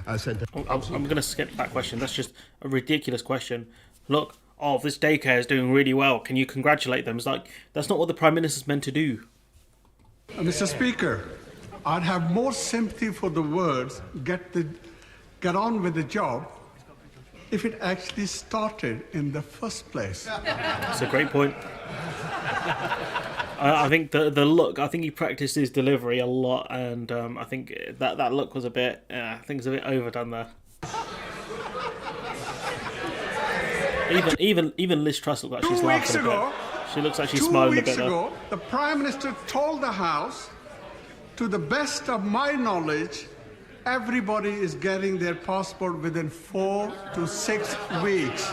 I'm going to skip that question. That's just a ridiculous question. Look, this daycare is doing really well. Can you congratulate them? It's like, that's not what the Prime Minister's meant to do. Mr. Speaker, I'd have more sympathy for the words, get on with the job, if it actually started in the first place. That's a great point. I think the look, I think he practiced his delivery a lot, and I think that look was a bit, I think it's a bit overdone there. Even Liz Truss looks like she's laughing a bit. She looks like she's smiling a bit. 2 weeks ago, the Prime Minister told the House, to the best of my knowledge, everybody is getting their passport within 4 to 6 weeks.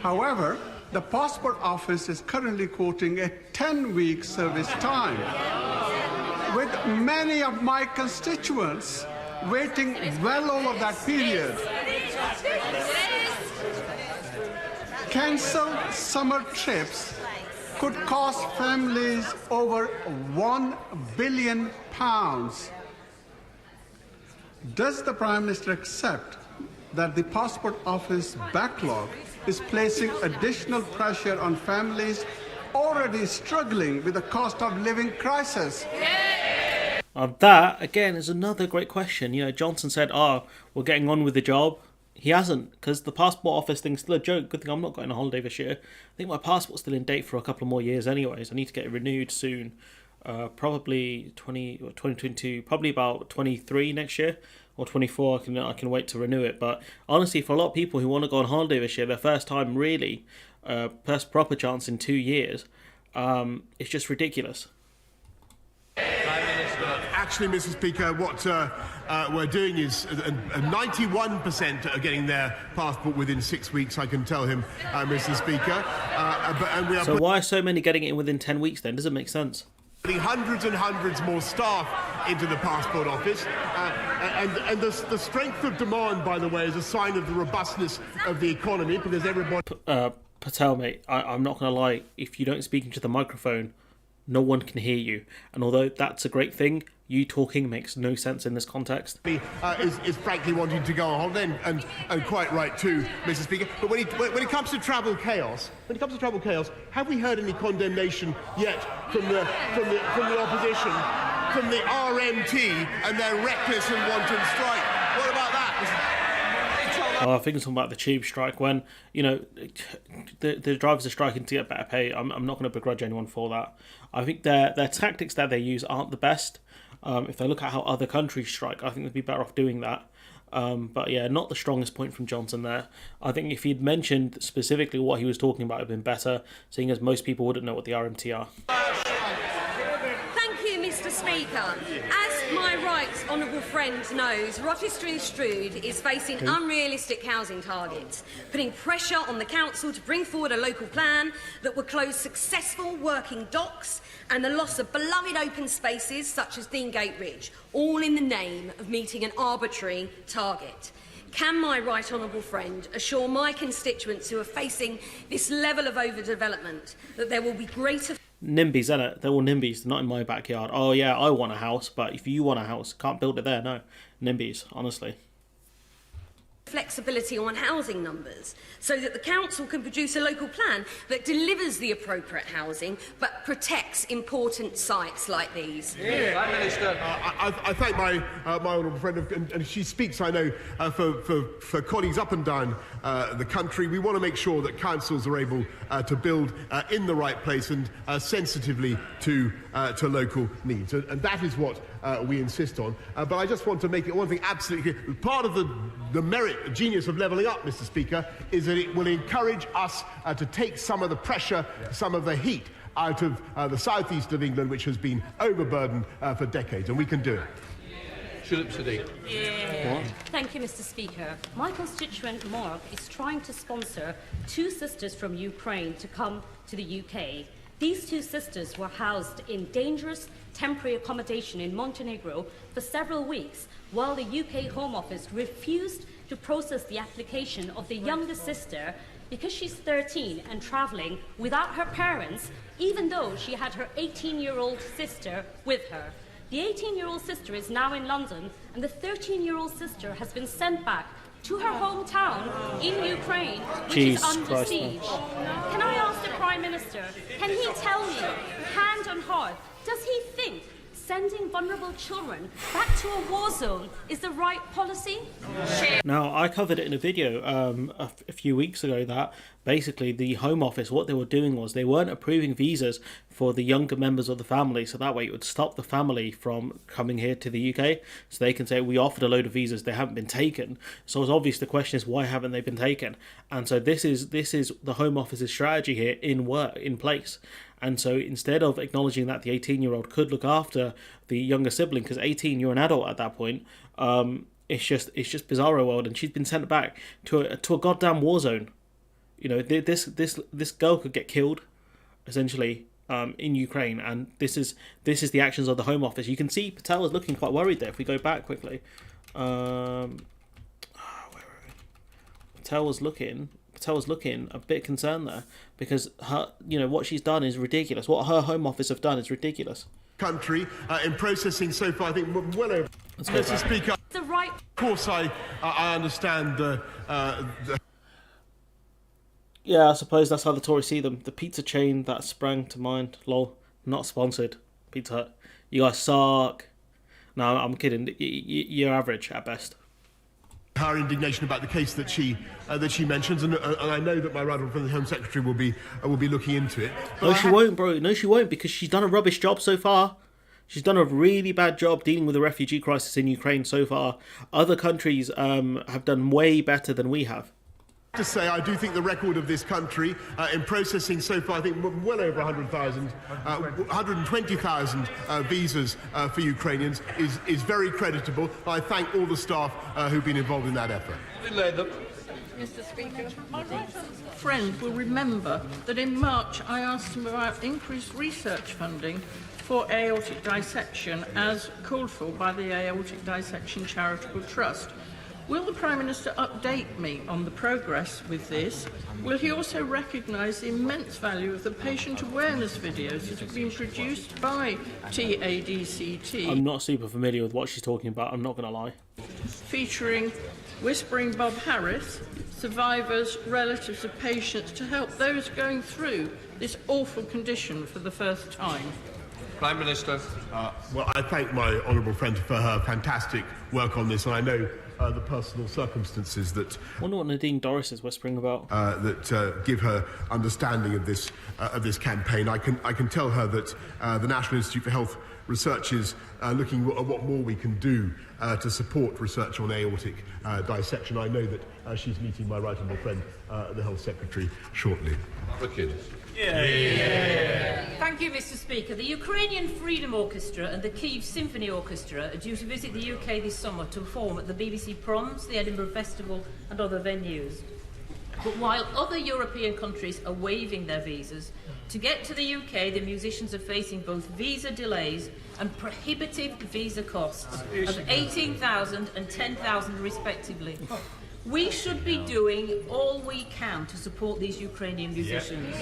However, the Passport Office is currently quoting a 10-week service time, with many of my constituents waiting well over that period. Cancelled summer trips could cost families over £1 billion. Does the Prime Minister accept that the Passport Office backlog is placing additional pressure on families already struggling with the cost of living crisis? That, again, is another great question. You know, Johnson said, we're getting on with the job. He hasn't, because the Passport Office thing's still a joke. Good thing I'm not going on holiday this year. I think my passport's still in date for a couple more years anyways. I need to get it renewed soon. Probably 2022, probably about 23 next year. Or 24, I can wait to renew it. But honestly, for a lot of people who want to go on holiday this year, their first time really, first proper chance in 2 years, it's just ridiculous. Actually, Mr. Speaker, what we're doing is 91% are getting their passport within 6 weeks, I can tell him, Mr. Speaker. So why are so many getting it within 10 weeks then? Does it make sense? Putting hundreds and hundreds more staff into the Passport Office. And the strength of demand, by the way, is a sign of the robustness of the economy, because everybody... Patel, mate, I'm not going to lie. If you don't speak into the microphone, no one can hear you. And although that's a great thing, you talking makes no sense in this context. Is frankly wanting to go on holiday, and quite right too, Mr. Speaker. But when it comes to travel chaos, have we heard any condemnation yet from the opposition, from the RMT and their reckless and wanton strike? What about that, I think it's talking about the tube strike, when, you know, the drivers are striking to get better pay. I'm not going to begrudge anyone for that. I think their tactics that they use aren't the best. If they look at how other countries strike, I think they'd be better off doing that. But yeah, not the strongest point from Johnson there. I think if he'd mentioned specifically what he was talking about, it would have been better, seeing as most people wouldn't know what the RMT are. Thank you, Mr. Speaker. As my right honourable friend knows, Rochester Strood is facing unrealistic housing targets, putting pressure on the council to bring forward a local plan that would close successful working docks and the loss of beloved open spaces such as Deangate Ridge, all in the name of meeting an arbitrary target. Can my right honourable friend assure my constituents who are facing this level of overdevelopment that there will be greater... NIMBYs, isn't it? They're all NIMBYs. They're not in my backyard. Oh yeah, I want a house, but if you want a house, can't build it there. No, NIMBYs, honestly. Flexibility on housing numbers so that the council can produce a local plan that delivers the appropriate housing but protects important sites like these. Prime Minister. I thank my honourable friend, and she speaks, I know, for colleagues up and down the country. We want to make sure that councils are able to build in the right place and sensitively to local needs, and that is what we insist on. But I just want to make it one thing absolutely clear. Part of the merit, genius of levelling up, Mr. Speaker, is that it will encourage us to take some of the pressure, some of the heat out of the southeast of England, which has been overburdened for decades, and we can do it. Thank you, Mr. Speaker. My constituent Mark is trying to sponsor 2 sisters from Ukraine to come to the UK. These 2 sisters were housed in dangerous temporary accommodation in Montenegro for several weeks, while the UK Home Office refused to process the application of the younger sister because she's 13 and travelling without her parents, even though she had her 18-year-old sister with her. The 18-year-old sister is now in London, and the 13-year-old sister has been sent back to her hometown in Ukraine, which is under siege. Can I ask the Prime Minister, can he tell me, hand on heart, does he think sending vulnerable children back to a war zone is the right policy? Now, I covered it in a video a few weeks ago that basically the Home Office, what they were doing was they weren't approving visas for the younger members of the family, so that way it would stop the family from coming here to the UK, so they can say, we offered a load of visas, they haven't been taken. So it's obvious the question is, why haven't they been taken? And so this is the Home Office's strategy here in place. And so instead of acknowledging that the 18-year-old could look after the younger sibling, because 18, you're an adult at that point, it's just bizarro world, and she's been sent back to a goddamn war zone. You know, this girl could get killed, essentially, in Ukraine, and this is the actions of the Home Office. You can see Patel is looking quite worried there. If we go back quickly, where are we? Patel was looking a bit concerned there, because her, what she's done is ridiculous. What her Home Office have done is ridiculous. Country in processing so far, I think, well over. Mr. Speaker, the right. Of course, I understand the. Yeah, I suppose that's how the Tories see them. The pizza chain that sprang to mind. Lol, not sponsored. Pizza Hut. You guys suck. No, I'm kidding. You're average at best. Her indignation about the case that she mentions, and I know that my right honourable friend, the Home Secretary, will be looking into it. But no, she won't, bro. No, she won't, because she's done a rubbish job so far. She's done a really bad job dealing with the refugee crisis in Ukraine so far. Other countries have done way better than we have. To say, I do think the record of this country in processing so far, I think well over 120,000 visas for Ukrainians is very creditable. I thank all the staff who've been involved in that effort. Mr. Speaker, my friend will remember that in March I asked him about increased research funding for aortic dissection as called for by the Aortic Dissection Charitable Trust. Will the Prime Minister update me on the progress with this? Will he also recognise the immense value of the patient awareness videos that have been produced by TADCT? I'm not super familiar with what she's talking about, I'm not going to lie. Featuring Whispering Bob Harris, survivors, relatives of patients, to help those going through this awful condition for the first time. Prime Minister. Well, I thank my honourable friend for her fantastic work on this, and I know the personal circumstances that. I wonder what Nadine Dorris is whispering about. That give her understanding of this campaign. I can tell her that the National Institute for Health Research is looking at what more we can do to support research on aortic dissection. I know that she's meeting my right honourable friend, the Health Secretary, shortly. Thank you, Mr. Speaker. The Ukrainian Freedom Orchestra and the Kyiv Symphony Orchestra are due to visit the UK this summer to perform at the BBC Proms, the Edinburgh Festival and other venues. But while other European countries are waiving their visas, to get to the UK, the musicians are facing both visa delays and prohibitive visa costs of £18,000 and £10,000 respectively. We should be doing all we can to support these Ukrainian musicians.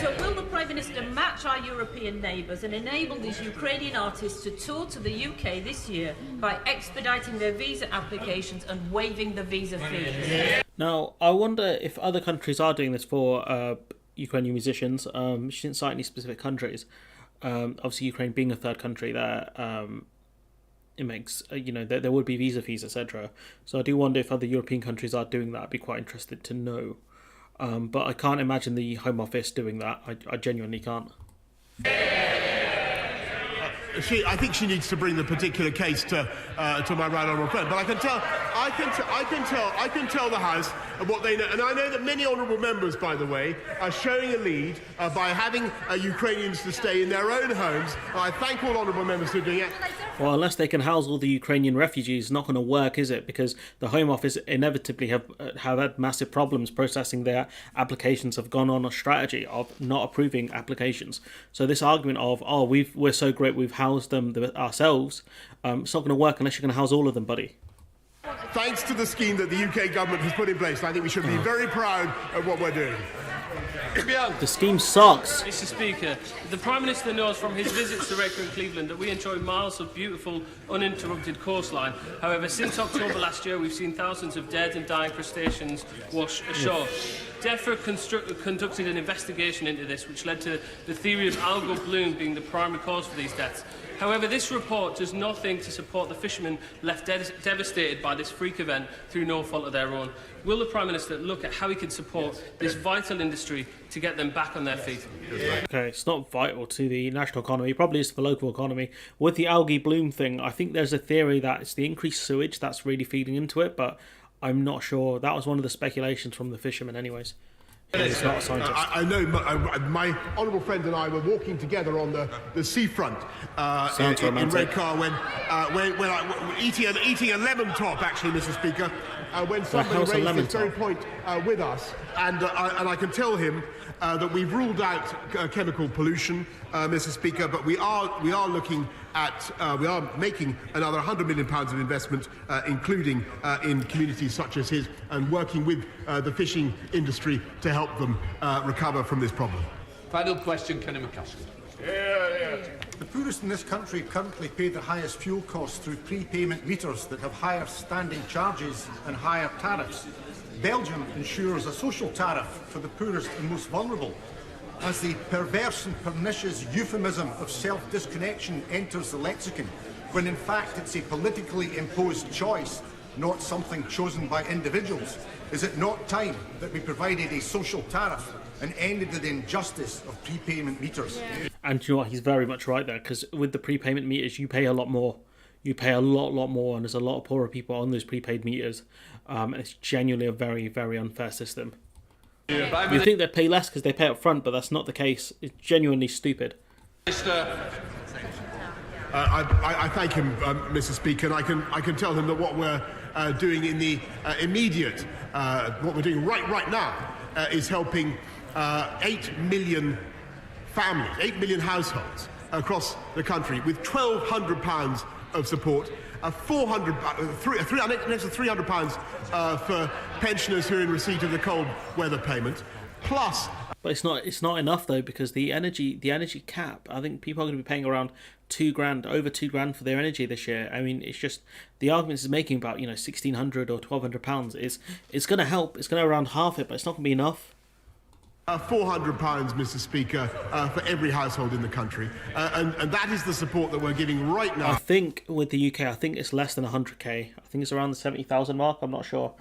So will the Prime Minister match our European neighbours and enable these Ukrainian artists to tour to the UK this year by expediting their visa applications and waiving the visa fees? Now, I wonder if other countries are doing this for Ukrainian musicians. She didn't cite any specific countries. Obviously, Ukraine being a third country, there it makes there would be visa fees, etc. So I do wonder if other European countries are doing that. I'd be quite interested to know. But I can't imagine the Home Office doing that. I genuinely can't. I think she needs to bring the particular case to my right honourable friend. But I can tell the House what they know, and I know that many honourable members, by the way, are showing a lead by having Ukrainians to stay in their own homes. And I thank all honourable members for doing it. Well, unless they can house all the Ukrainian refugees, it's not going to work, is it? Because the Home Office inevitably have had massive problems processing their applications, have gone on a strategy of not approving applications. So this argument of, we're so great, we've housed them ourselves, it's not going to work unless you're going to house all of them, buddy. Thanks to the scheme that the UK government has put in place, I think we should be very proud of what we're doing. The scheme sucks. Mr. Speaker, the Prime Minister knows from his visits to Wrekin and Cleveland that we enjoy miles of beautiful, uninterrupted coastline. However, since October last year, we've seen thousands of dead and dying crustaceans wash ashore. DEFRA conducted an investigation into this, which led to the theory of algal bloom being the primary cause for these deaths. However, this report does nothing to support the fishermen left devastated by this freak event through no fault of their own. Will the Prime Minister look at how he can support this vital industry to get them back on their feet? Okay, it's not vital to the national economy, probably is to the local economy. With the algae bloom thing, I think there's a theory that it's the increased sewage that's really feeding into it, but I'm not sure. That was one of the speculations from the fishermen anyways. He's not a scientist. I know my honourable friend and I were walking together on the seafront in Redcar when eating a lemon top, actually, Mr. Speaker, when somebody raised this very point with us, and I can tell him that we've ruled out chemical pollution, Mr. Speaker, but we are looking at we are making another £100 million of investment, including in communities such as his, and working with the fishing industry to help them recover from this problem. Final question, Kenny McCaskill. The poorest in this country currently pay their highest fuel costs through prepayment meters that have higher standing charges and higher tariffs. Belgium ensures a social tariff for the poorest and most vulnerable. As the perverse and pernicious euphemism of self-disconnection enters the lexicon, when in fact it's a politically imposed choice, not something chosen by individuals, is it not time that we provided a social tariff and ended the injustice of prepayment meters? And you know what, he's very much right there, because with the prepayment meters, you pay a lot more. You pay a lot more, and there's a lot of poorer people on those prepaid meters. It's genuinely a very, very unfair system. You think they'd pay less because they pay up front, but that's not the case. It's genuinely stupid. I thank him, Mr. Speaker, and I can tell him that what we're doing in the immediate, what we're doing right now, is helping 8 million families, 8 million households across the country with £1,200 of support, an extra £300 for pensioners who are in receipt of the cold weather payment, plus. But it's not enough though, because the energy cap, I think people are going to be paying around £2,000, over £2,000 for their energy this year. I mean, it's just the arguments it's making about £1,600 or £1,200 it's going to help. It's going to around half it, but it's not going to be enough. £400, Mr. Speaker, for every household in the country, and that is the support that we're giving right now. I think with the UK, I think it's less than 100k. I think it's around the 70,000 mark. I'm not sure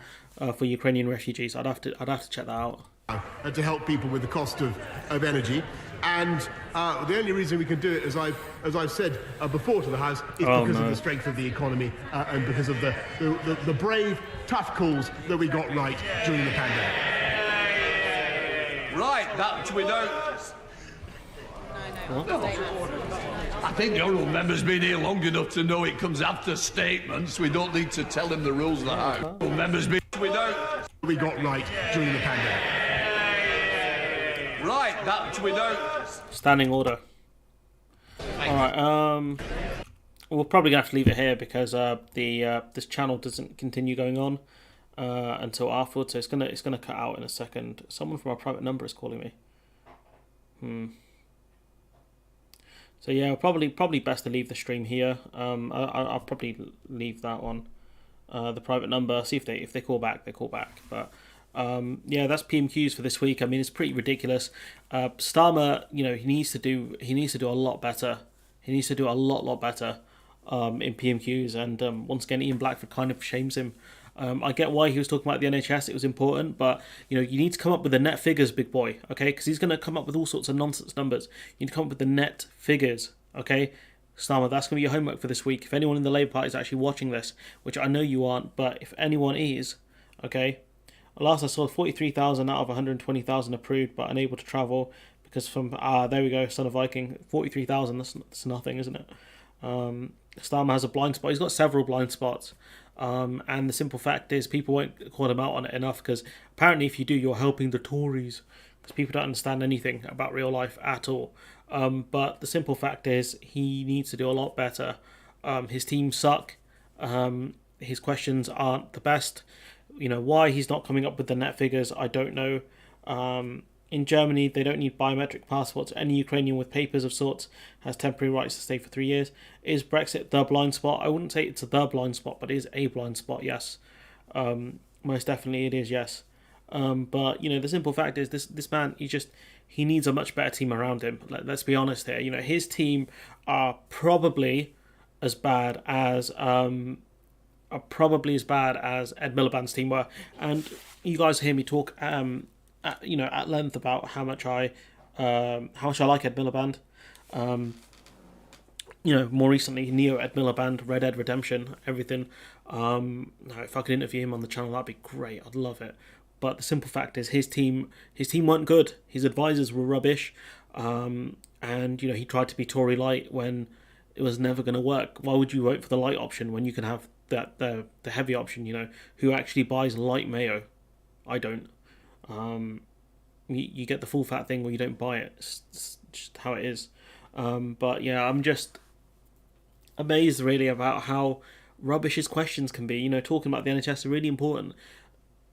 for Ukrainian refugees. I'd have to check that out. To help people with the cost of energy, and the only reason we can do it, as I've said before to the House, is because of the strength of the economy and because of the brave, tough calls that we got right during the pandemic. Right, that we know. I think the honourable member's been here long enough to know it comes after statements. We don't need to tell him the rules of the House. Members been. We know. we got right during the pandemic. Right, that we know. Standing order. Alright, we're probably going to have to leave it here because this channel doesn't continue going on until afterwards, so it's gonna cut out in a second. Someone from our private number is calling me. So yeah, probably best to leave the stream here. I'll probably leave that one. The private number. See if they call back, they call back. But yeah, that's PMQs for this week. I mean, it's pretty ridiculous. Starmer, you know, he needs to do a lot better. He needs to do a lot better in PMQs. And once again, Ian Blackford kind of shames him. I get why he was talking about the NHS. It was important, but you know, you need to come up with the net figures, big boy. Okay, because he's going to come up with all sorts of nonsense numbers. You need to come up with the net figures. Okay, Starmer, that's going to be your homework for this week. If anyone in the Labour Party is actually watching this, which I know you aren't, but if anyone is, okay. Last I saw, 43,000 out of 120,000 approved, but unable to travel because from there we go, Son of Viking, 43,000. That's nothing, isn't it? Starmer has a blind spot. He's got several blind spots. And the simple fact is people won't call him out on it enough because apparently if you do, you're helping the Tories because people don't understand anything about real life at all. But the simple fact is he needs to do a lot better. His team suck. His questions aren't the best. You know, why he's not coming up with the net figures, I don't know. In Germany, they don't need biometric passports. Any Ukrainian with papers of sorts has temporary rights to stay for 3 years. Is Brexit the blind spot? I wouldn't say it's the blind spot, but it is a blind spot, yes. Most definitely it is, yes. But, you know, the simple fact is this man, he needs a much better team around him. Let's be honest here. You know, his team are probably as bad as Ed Miliband's team were. And you guys hear me talk at length about how much I like Ed Miliband. You know, more recently, Neo Ed Miliband, Red Ed Redemption, everything. If I could interview him on the channel, that'd be great. I'd love it. But the simple fact is, his team weren't good. His advisors were rubbish, and you know, he tried to be Tory light when it was never going to work. Why would you vote for the light option when you can have the heavy option? You know, who actually buys light mayo? I don't. You get the full fat thing where you don't buy it. It's just how it is. But yeah, I'm just amazed really about how rubbish his questions can be. You know, talking about the NHS are really important.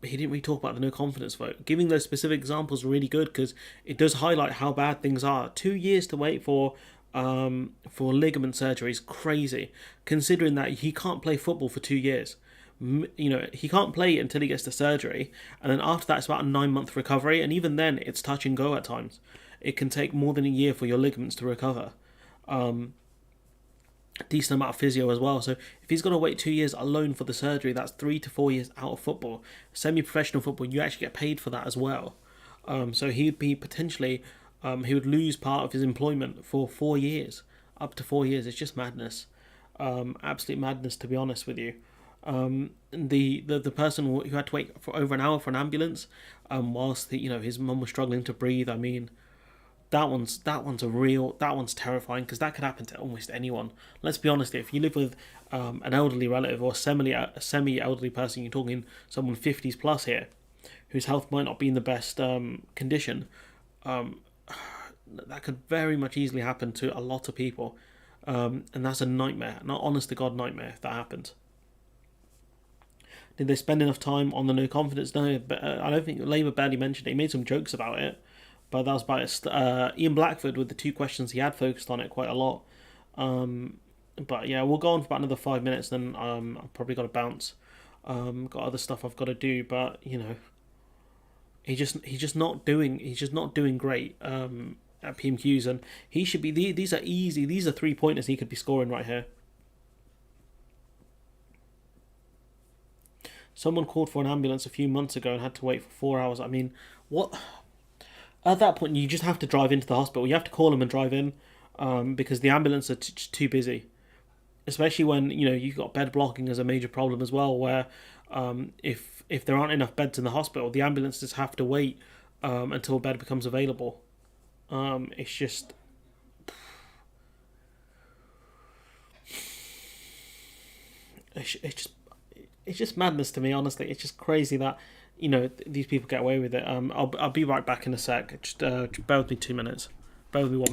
But he didn't really talk about the no confidence vote. Giving those specific examples are really good because it does highlight how bad things are. 2 years to wait for ligament surgery is crazy, considering that he can't play football for 2 years. You know, he can't play until he gets the surgery, and then after that it's about a 9-month recovery, and even then it's touch and go at times. It can take more than a year for your ligaments to recover. A decent amount of physio as well. So if he's got to wait 2 years alone for the surgery, that's 3 to 4 years out of football. Semi-professional football, you actually get paid for that as well. So he'd be potentially he would lose part of his employment for 4 years, up to 4 years. It's just madness, absolute madness, to be honest with you. The person who had to wait for over an hour for an ambulance, whilst his mum was struggling to breathe. I mean, that one's terrifying because that could happen to almost anyone. Let's be honest, if you live with an elderly relative or a semi-elderly person, you're talking someone 50s plus here, whose health might not be in the best condition. That could very much easily happen to a lot of people, and that's a nightmare, not honest to God nightmare if that happens. Did they spend enough time on the no confidence? No, but I don't think Labour barely mentioned it. He made some jokes about it, but that was about it. Ian Blackford, with the 2 questions, he had focused on it quite a lot. But yeah, we'll go on for about another 5 minutes, then I've probably got to bounce. Got other stuff I've got to do, but you know, he's just not doing great at PMQs, and he should be. These are easy. These are 3-pointers he could be scoring right here. Someone called for an ambulance a few months ago and had to wait for 4 hours. I mean, what? At that point, you just have to drive into the hospital. You have to call them and drive in, because the ambulance are just too busy. Especially when you've got bed blocking as a major problem as well, where if there aren't enough beds in the hospital, the ambulances have to wait until a bed becomes available. It's just. it's just madness to me. Honestly, it's just crazy that these people get away with it. I'll be right back in a sec. Just bear with me 2 minutes. Bear with me 1.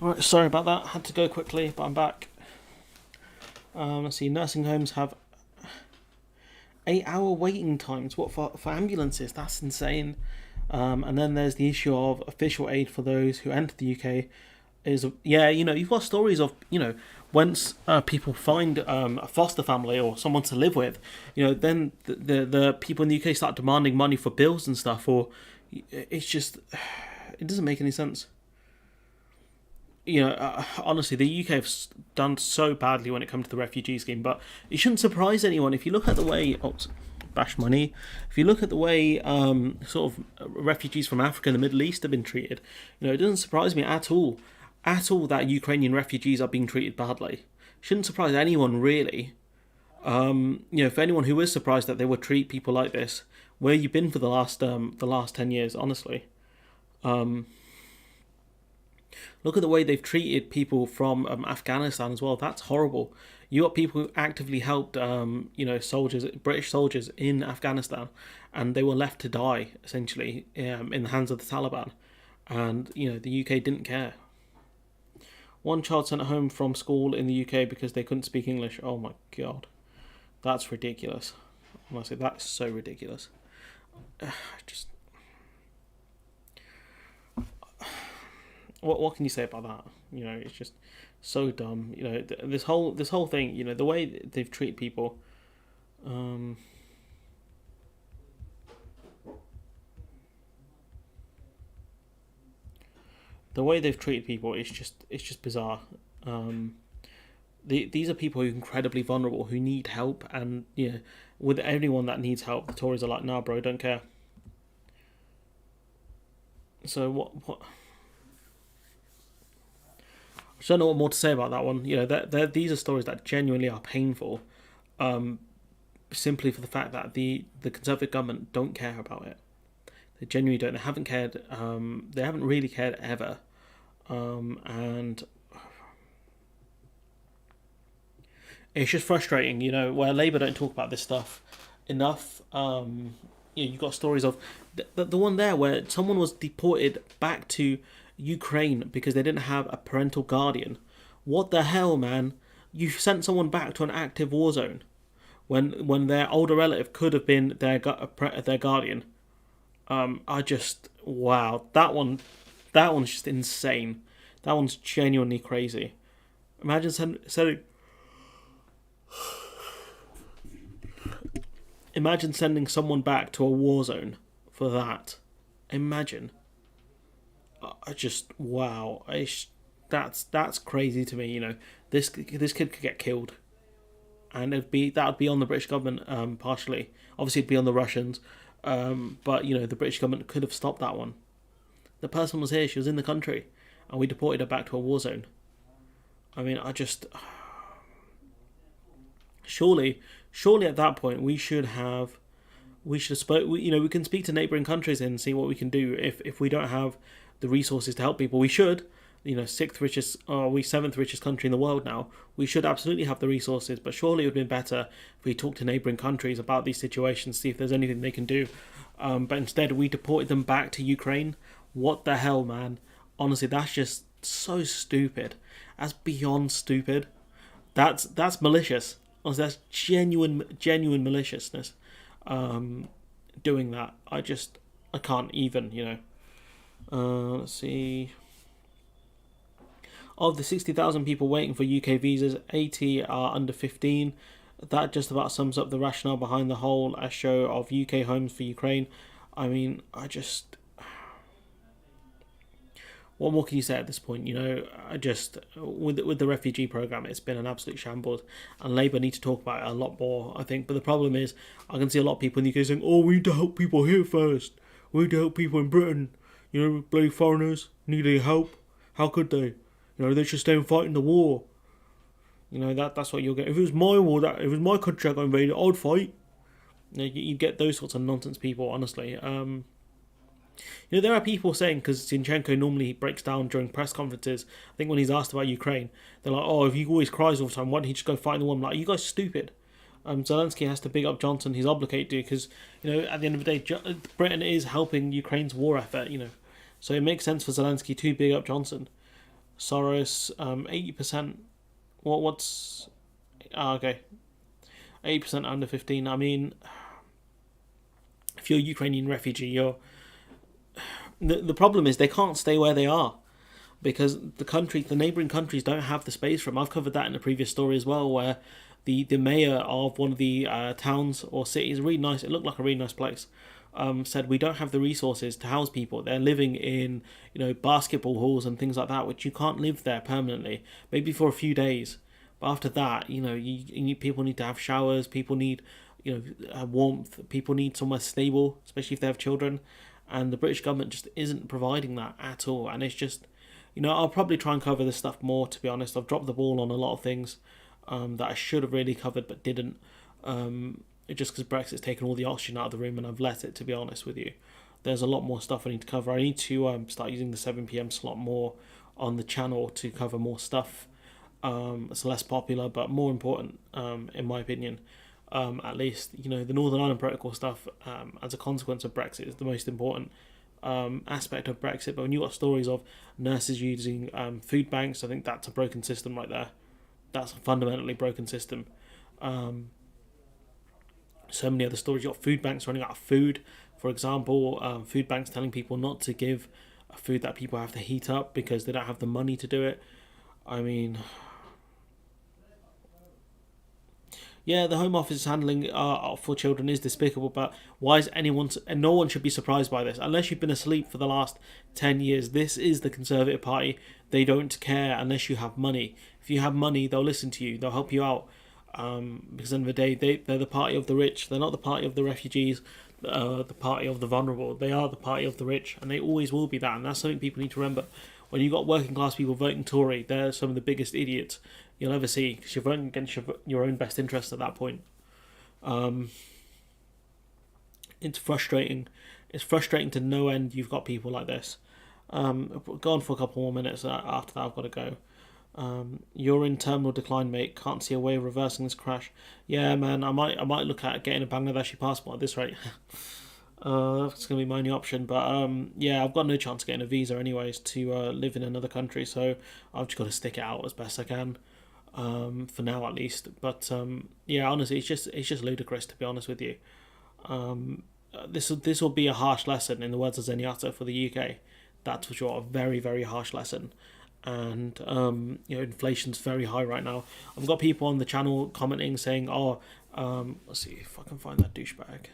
Alright, sorry about that. Had to go quickly, but I'm back. Let's see. Nursing homes have 8-hour waiting times. What for ambulances? That's insane. And then there's the issue of official aid for those who enter the UK. You've got stories of once people find a foster family or someone to live with, then the people in the UK start demanding money for bills and stuff. Or it's just it doesn't make any sense. Honestly, the UK have done so badly when it comes to the refugee scheme, but it shouldn't surprise anyone if you look at the way. Bash my knee. If you look at the way sort of refugees from Africa and the Middle East have been treated, it doesn't surprise me at all that Ukrainian refugees are being treated badly. Shouldn't surprise anyone really. For anyone who is surprised that they would treat people like this, where you been for the last 10 years, honestly. Look at the way they've treated people from Afghanistan as well. That's horrible. You got people who actively helped, British soldiers in Afghanistan, and they were left to die, essentially, in the hands of the Taliban. And, the UK didn't care. One child sent home from school in the UK because they couldn't speak English. Oh my God. That's ridiculous. Honestly, that's so ridiculous. What can you say about that? It's just so dumb. This whole thing. The way they've treated people. The way they've treated people is just bizarre. These are people who are incredibly vulnerable, who need help, and with anyone that needs help, the Tories are like, nah, bro, don't care. So what? I don't know what more to say about that one. These are stories that genuinely are painful, simply for the fact that the Conservative government don't care about it. They genuinely don't. They haven't cared. They haven't really cared ever, and it's just frustrating. Where Labour don't talk about this stuff enough. You've got stories of the one there where someone was deported back to Ukraine because they didn't have a parental guardian. What the hell, man? You sent someone back to an active war zone when their older relative could have been their guardian. Wow, that one's just insane. That one's genuinely crazy. Imagine sending someone back to a war zone for that. Imagine. Wow. That's crazy to me. This kid could get killed, and that would be on the British government partially. Obviously, it'd be on the Russians, but the British government could have stopped that one. The person was here; she was in the country, and we deported her back to a war zone. I mean, surely at that point we should have spoke. We can speak to neighbouring countries and see what we can do if we don't have the resources to help people. We should, 7th richest country in the world now. We should absolutely have the resources, but surely it would have been better if we talked to neighbouring countries about these situations, see if there's anything they can do. But instead, we deported them back to Ukraine. What the hell, man? Honestly, that's just so stupid. That's beyond stupid. That's malicious. Honestly, that's genuine maliciousness. Doing that, I can't even. Let's see. Of the 60,000 people waiting for UK visas, 80 are under 15. That just about sums up the rationale behind the whole show of UK homes for Ukraine. I mean, what more can you say at this point? With the refugee program, it's been an absolute shambles, and Labour need to talk about it a lot more, I think. But the problem is, I can see a lot of people in the UK saying, "Oh, we need to help people here first. We need to help people in Britain. Bloody foreigners need any help. How could they? They should stay and fight in the war." That's what you'll get. If it was my war, if it was my country I got invaded, I'd fight. You get those sorts of nonsense people, honestly. There are people saying, because Zinchenko normally breaks down during press conferences, I think when he's asked about Ukraine, they're like, "Oh, if he always cries all the time, why don't he just go fight in the war?" I'm like, "You guys stupid." Zelensky has to big up Johnson. He's obligated to, because at the end of the day, Britain is helping Ukraine's war effort. So it makes sense for Zelensky to big up Johnson. Soros, 80%. What's okay? 80% under 15. I mean, if you're a Ukrainian refugee, the problem is they can't stay where they are, because the neighbouring countries don't have the space for them. I've covered that in a previous story as well, where the mayor of one of the towns or cities, really nice, it looked like a really nice place, said we don't have the resources to house people. They're living in basketball halls and things like that, which you can't live there permanently, maybe for a few days. But after that, people need to have showers, people need warmth, people need somewhere stable, especially if they have children, and the British government just isn't providing that at all. And it's just, I'll probably try and cover this stuff more, to be honest. I've dropped the ball on a lot of things that I should have really covered but didn't, just because Brexit's taken all the oxygen out of the room, and I've let it, to be honest with you. There's a lot more stuff I need to cover. I need to start using the 7 PM slot more on the channel to cover more stuff. It's less popular but more important, in my opinion. At least, the Northern Ireland Protocol stuff, as a consequence of Brexit, is the most important aspect of Brexit. But when you've got stories of nurses using food banks, I think that's a broken system right there. That's a fundamentally broken system. So many other stories. You've got food banks running out of food, for example. Food banks telling people not to give food that people have to heat up because they don't have the money to do it. I mean, yeah, the Home Office handling for children is despicable, but why is and no one should be surprised by this, unless you've been asleep for the last 10 years. This is the Conservative Party. They don't care unless you have money. If you have money, they'll listen to you, they'll help you out, because at the end of the day, they're the party of the rich. They're not the party of the refugees, the party of the vulnerable. They are the party of the rich, and they always will be that, and that's something people need to remember. When you've got working class people voting Tory, they're some of the biggest idiots you'll ever see, because you're voting against your own best interest at that point. It's frustrating. It's frustrating to no end. You've got people like this. Go on for a couple more minutes. After that, I've got to go. You're in terminal decline, mate. Can't see a way of reversing this crash. Yeah, man. I might look at getting a Bangladeshi passport at this rate. That's going to be my only option, but yeah, I've got no chance of getting a visa anyways to live in another country, so I've just got to stick it out as best I can, for now at least. But yeah, honestly, it's just ludicrous, to be honest with you. This will be a harsh lesson, in the words of Zenyatta, for the UK. That's for sure, a very, very harsh lesson. And inflation's very high right now. I've got people on the channel commenting saying, "Oh, let's see if I can find that douchebag."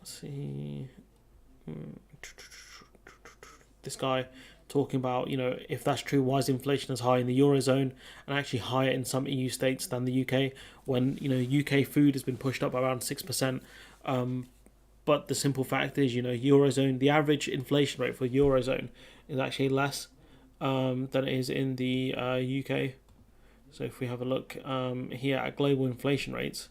See, this guy talking about, if that's true, why is inflation as high in the Eurozone and actually higher in some EU states than the UK, when, UK food has been pushed up by around 6%. But the simple fact is, Eurozone, the average inflation rate for Eurozone is actually less than it is in the UK. So if we have a look here at global inflation rates,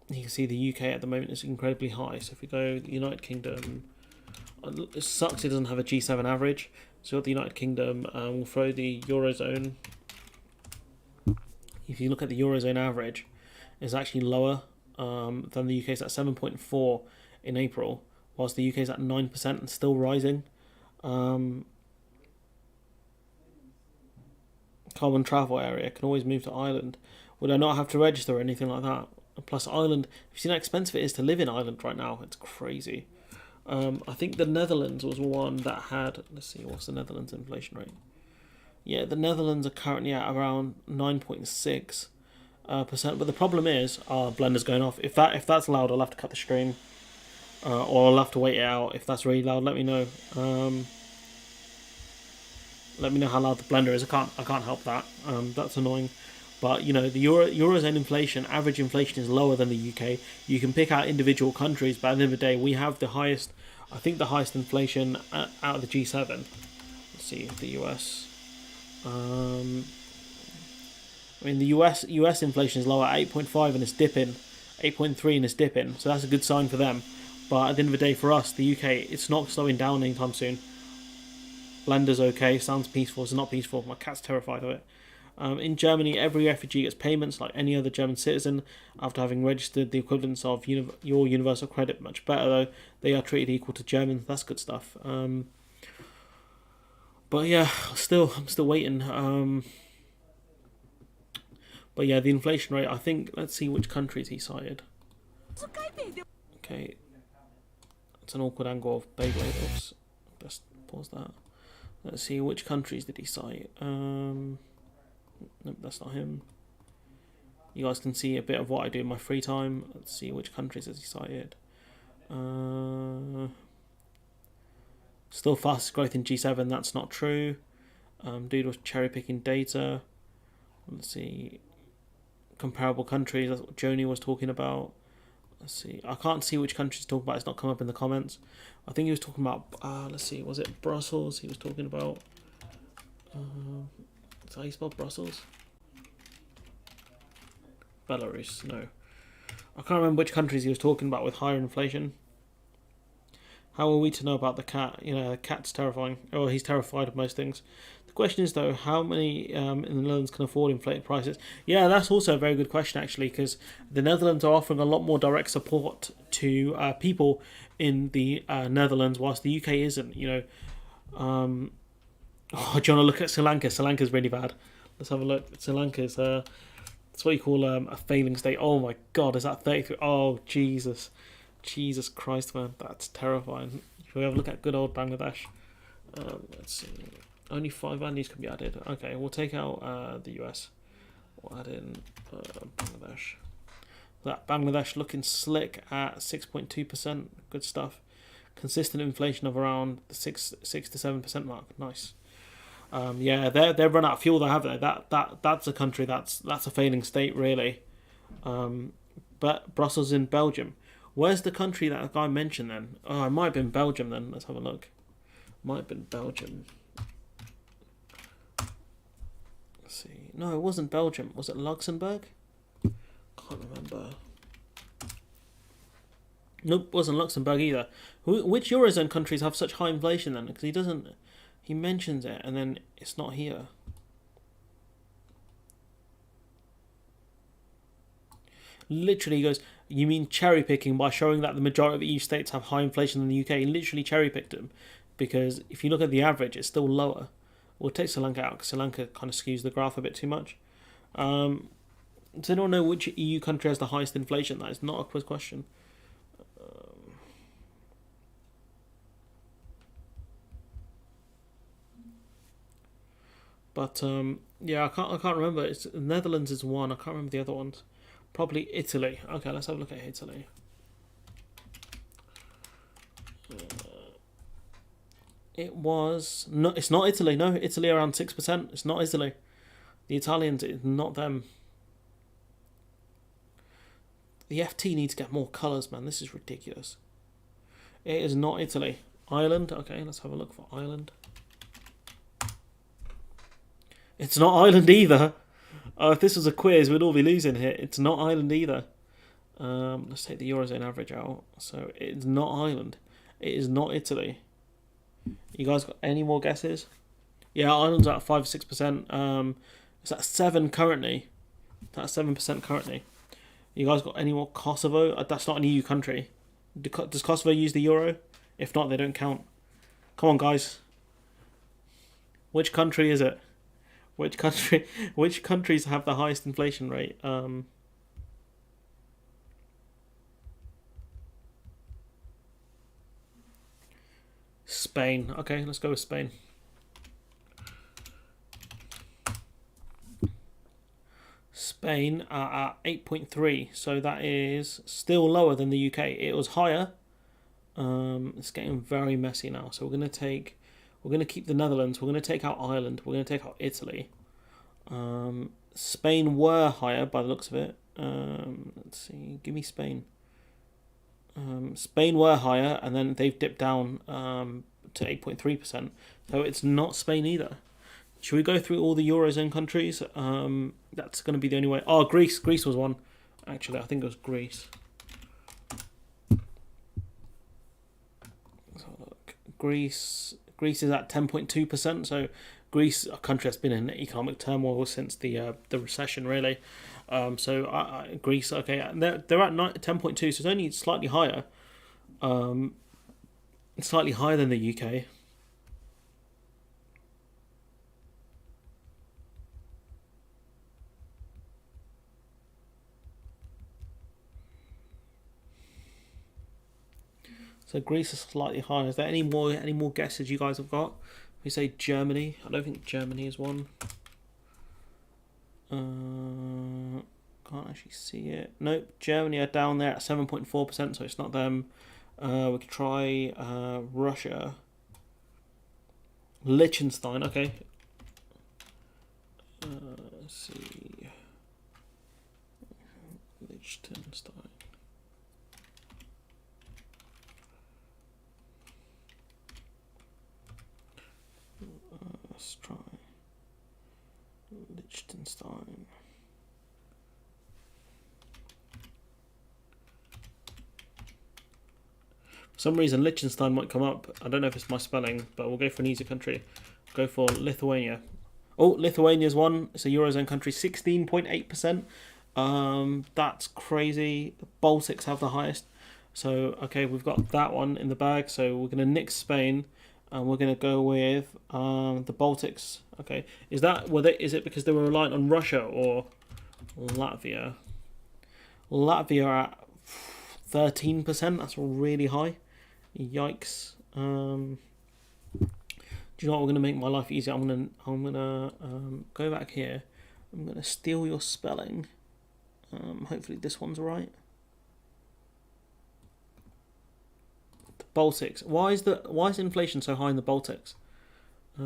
you can see the UK at the moment is incredibly high. So if we go the United Kingdom, it sucks it doesn't have a G7 average. So we've got the United Kingdom, we'll throw the Eurozone. If you look at the Eurozone average, it's actually lower than the UK's at 7.4 in April, whilst the UK's at 9% and still rising. Common travel area, can always move to Ireland. Would I not have to register or anything like that? Plus Ireland, have you seen how expensive it is to live in Ireland right now? It's crazy. I think the Netherlands was one that had. Let's see, what's the Netherlands inflation rate? Yeah, the Netherlands are currently at around 9.6%. But the problem is, our blender's going off. If that's loud, I'll have to cut the stream, or I'll have to wait it out. If that's really loud, let me know. Let me know how loud the blender is. I can't help that. That's annoying. But you know, the Eurozone inflation, average inflation is lower than the UK. You can pick out individual countries, but at the end of the day, we have the highest. I think the highest inflation out of the G7. Let's see the US. I mean, the US inflation is lower at 8.5 and it's dipping, 8.3 and it's dipping. So that's a good sign for them. But at the end of the day, for us, the UK, it's not slowing down anytime soon. Blender's okay, sounds peaceful. It's not peaceful. My cat's terrified of it. In Germany, every refugee gets payments like any other German citizen after having registered the equivalence of your universal credit. Much better though. They are treated equal to Germans. That's good stuff. But yeah, I'm still waiting. But yeah, the inflation rate. I think. Let's see which countries he cited. Okay, it's an awkward angle of Beyblade. Oops. Let's pause that. Let's see which countries did he cite. Nope, that's not him. You guys can see a bit of what I do in my free time. Let's see which countries has he cited. Still fastest growth in G7. That's not true. Dude was cherry picking data. Let's see. Comparable countries. That's what Joni was talking about. Let's see. I can't see which countries he's talking about. It's not come up in the comments. I think he was talking about. Let's see. Was it Brussels? He was talking about. Is that how you spell Brussels? Belarus. No. I can't remember which countries he was talking about with higher inflation. How are we to know about the cat? You know, the cat's terrifying. Oh, he's terrified of most things. The question is, though, how many in the Netherlands can afford inflated prices? Yeah, that's also a very good question, actually, because the Netherlands are offering a lot more direct support to people in the Netherlands, whilst the UK isn't, you know. Oh, do you want to look at Sri Lanka? Sri Lanka's really bad. Let's have a look. Sri Lanka's, that's what you call a failing state. Oh my God, is that 33? Oh, Jesus. Jesus Christ, man, that's terrifying. If we have a look at good old Bangladesh, let's see. Only 5 values can be added. Okay, we'll take out the US. We'll add in Bangladesh. That Bangladesh looking slick at 6.2%. Good stuff. Consistent inflation of around the 6 to 7% mark. Nice. Yeah, they've run out of fuel. They have they. That's a country that's a failing state, really. But Brussels in Belgium. Where's the country that guy mentioned then? Oh, it might have been Belgium then. Let's have a look. Might have been Belgium. Let's see. No, it wasn't Belgium. Was it Luxembourg? Can't remember. Nope, wasn't Luxembourg either. Which Eurozone countries have such high inflation then? Because he mentions it and then it's not here. Literally he goes, you mean cherry picking by showing that the majority of EU states have high inflation than the UK? He literally cherry picked them because if you look at the average, it's still lower. We'll take Sri Lanka out because Sri Lanka kind of skews the graph a bit too much. Does anyone know which EU country has the highest inflation? That is not a quiz question. But yeah, I can't remember. It's Netherlands is one. I can't remember the other ones. Probably Italy. Okay, let's have a look at Italy. It was no. It's not Italy. No, Italy around 6%. It's not Italy. The Italians, it's not them. The FT needs to get more colours, man. This is ridiculous. It is not Italy. Ireland. Okay, let's have a look for Ireland. It's not Ireland either. If this was a quiz, we'd all be losing here. It's not Ireland either. Let's take the Eurozone average out. So it's not Ireland. It is not Italy. You guys got any more guesses? Yeah, Ireland's at 5-6%. It's at 7 currently. That's 7% currently. You guys got any more? Kosovo? That's not an EU country. Does Kosovo use the euro? If not, they don't count. Come on, guys. Which country is it? Which countries have the highest inflation rate? Spain. Okay, let's go with Spain. Spain are at 8.3, so that is still lower than the UK. It was higher. It's getting very messy now. So we're going to keep the Netherlands. We're going to take out Ireland. We're going to take out Italy. Spain were higher by the looks of it. Let's see. Give me Spain. Spain were higher, and then they've dipped down to 8.3%. So it's not Spain either. Should we go through all the Eurozone countries? That's going to be the only way. Oh, Greece. Greece was one. Actually, I think it was Greece. Let's have a look. Greece is at 10.2%. So Greece, a country that's been in economic turmoil since the recession, really. Greece, okay, they're at 10.2, so it's only slightly higher. It's slightly higher than the UK. So Greece is slightly higher. Is there any more guesses you guys have got? We say Germany. I don't think Germany is one. Can't actually see it. Nope, Germany are down there at 7.4%, so it's not them. We could try Russia. Liechtenstein, okay. Let's see. Liechtenstein. Let's try Liechtenstein. For some reason, Liechtenstein might come up. I don't know if it's my spelling, but we'll go for an easier country. Go for Lithuania. Oh, Lithuania's one. It's a Eurozone country, 16.8%. That's crazy. The Baltics have the highest. So, okay, we've got that one in the bag. So we're going to nix Spain. And we're going to go with the Baltics. Okay, is it because they were reliant on Russia or Latvia? Latvia are at 13%. That's really high. Yikes. Do you know what? We're going to make my life easier. I'm gonna go back here. I'm going to steal your spelling. Hopefully this one's right. Baltics. Why is inflation so high in the Baltics? I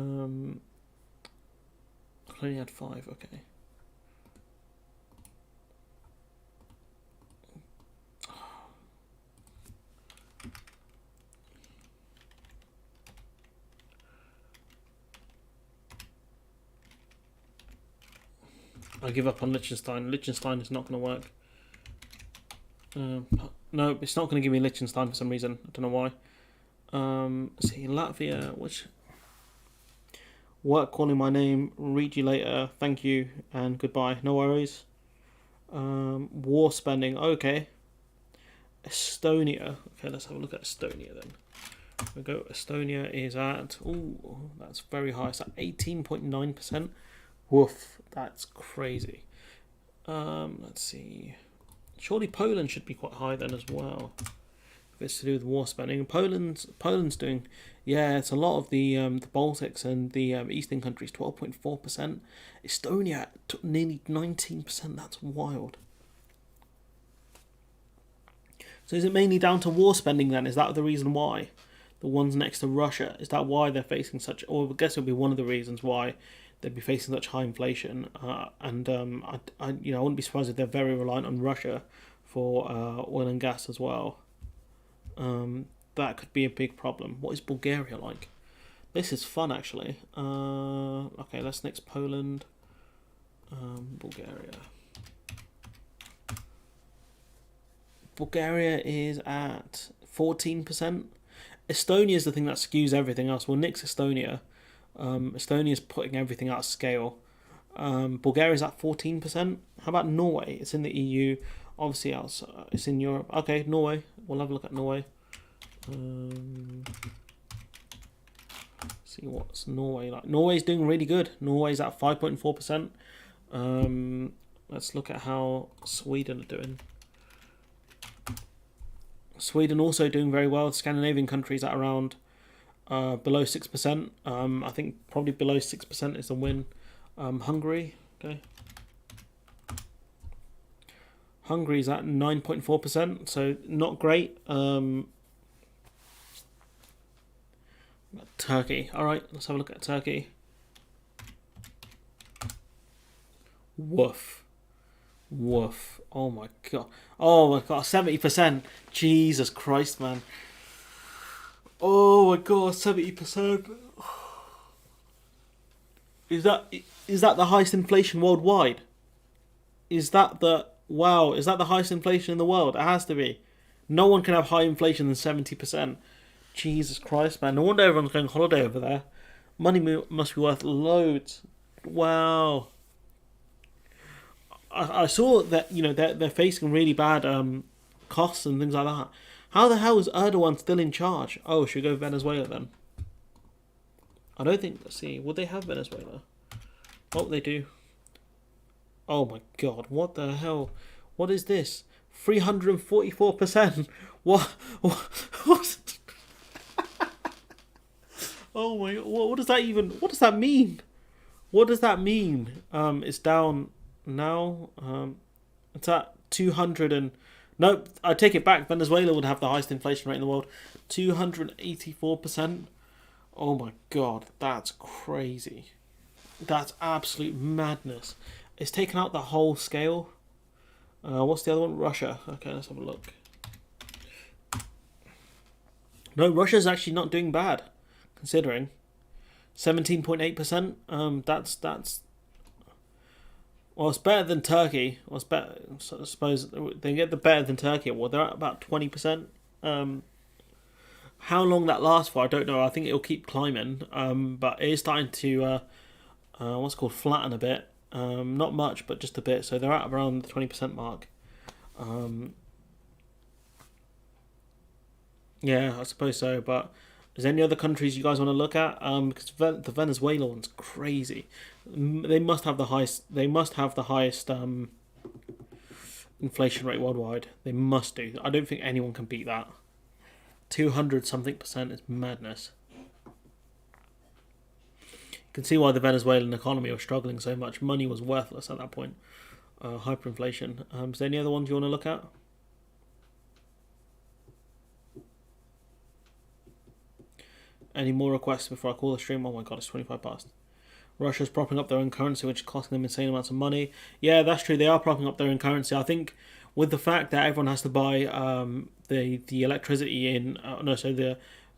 only had 5. Okay. I give up on Liechtenstein. Liechtenstein is not going to work. No, it's not going to give me Liechtenstein for some reason. I don't know why. See, Latvia, which... Work calling my name, read you later, thank you, and goodbye. No worries. War spending, okay. Estonia. Okay, let's have a look at Estonia then. Here we go. Estonia is at... Ooh, that's very high. It's at 18.9%. Woof, that's crazy. Let's see... Surely Poland should be quite high then as well. If it's to do with war spending. Poland's doing, yeah, it's a lot of the Baltics and the eastern countries, 12.4%. Estonia nearly 19%. That's wild. So is it mainly down to war spending then? Is that the reason why? The ones next to Russia, is that why they're facing such? Or I guess it would be one of the reasons why they'd be facing such high inflation, I wouldn't be surprised if they're very reliant on Russia for oil and gas as well. That could be a big problem. What is Bulgaria like? This is fun actually. Okay, let's next Poland. Bulgaria. Bulgaria is at 14%. Estonia is the thing that skews everything else. We'll nix Estonia. Estonia is putting everything out of scale. Bulgaria is at 14%. How about Norway? It's in the EU. Obviously, it's in Europe. Okay, Norway. We'll have a look at Norway. See what's Norway like. Norway's doing really good. Norway's at 5.4%. Let's look at how Sweden are doing. Sweden also doing very well. Scandinavian countries at around below 6%. I think probably below 6% is the win. Hungary, okay. Hungary's at 9.4%, so not great. Turkey. All right, let's have a look at Turkey. Woof. Woof. Oh my god. Oh my god, 70%. Jesus Christ, man. Oh my god, 70%. Is that the highest inflation worldwide? Is that the highest inflation in the world? It has to be. No one can have higher inflation than 70%. Jesus Christ, man. No wonder everyone's going on holiday over there. Money must be worth loads. Wow. I saw that, you know, they're facing really bad costs and things like that. How the hell is Erdogan still in charge? Oh, should we go Venezuela then? I don't think, let's see, would they have Venezuela? Oh, they do. Oh my god, what the hell? What is this? 344%? What? Oh my god, what does that mean? What does that mean? It's down now. It's at 200 and... No, I take it back. Venezuela would have the highest inflation rate in the world. 284%. Oh my god, that's crazy. That's absolute madness. It's taken out the whole scale. What's the other one? Russia. Okay, let's have a look. No, Russia's actually not doing bad, considering. 17.8%. That's well, it's better than Turkey. Well, it's better. So I suppose they get the better than Turkey award. They're at about 20%. How long that lasts for, I don't know. I think it'll keep climbing. But it is starting to what's it called, flatten a bit. Not much, but just a bit. So they're at around the 20% mark. Yeah, I suppose so. But is there any other countries you guys want to look at? Because the Venezuela one's crazy. They must have the highest. They must have the highest inflation rate worldwide. They must do. I don't think anyone can beat that. 200 something % is madness. You can see why the Venezuelan economy was struggling so much. Money was worthless at that point. Hyperinflation. Is there any other ones you want to look at? Any more requests before I call the stream? Oh my god, it's 25 past. Russia's propping up their own currency, which is costing them insane amounts of money. Yeah, that's true. They are propping up their own currency. I think with the fact that everyone has to buy the electricity in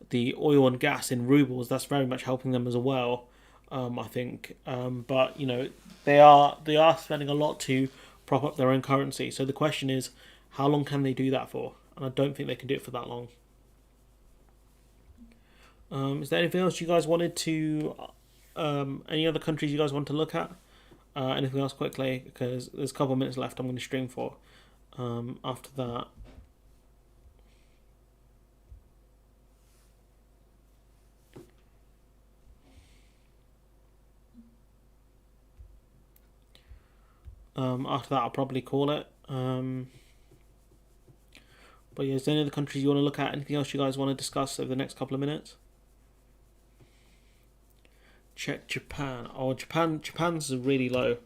the oil and gas in rubles, that's very much helping them as well. I think, but you know, they are spending a lot to prop up their own currency. So the question is, how long can they do that for? And I don't think they can do it for that long. Is there anything else you guys wanted to? Any other countries you guys want to look at? Anything else quickly? Because there's a couple of minutes left. I'm going to stream for. After that. After that, I'll probably call it. But yeah, is there any other countries you want to look at? Anything else you guys want to discuss over the next couple of minutes? Check Japan. Oh, Japan's really low.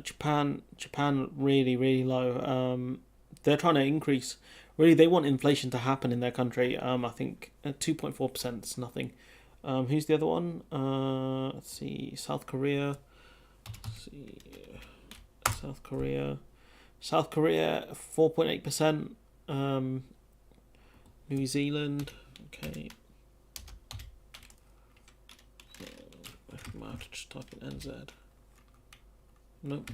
Japan really low. They're trying to increase. Really, they want inflation to happen in their country. I think 2.4% is nothing. Who's the other one? Let's see. South Korea. South Korea 4.8%. New Zealand. Okay. I might have to just type in NZ. Nope.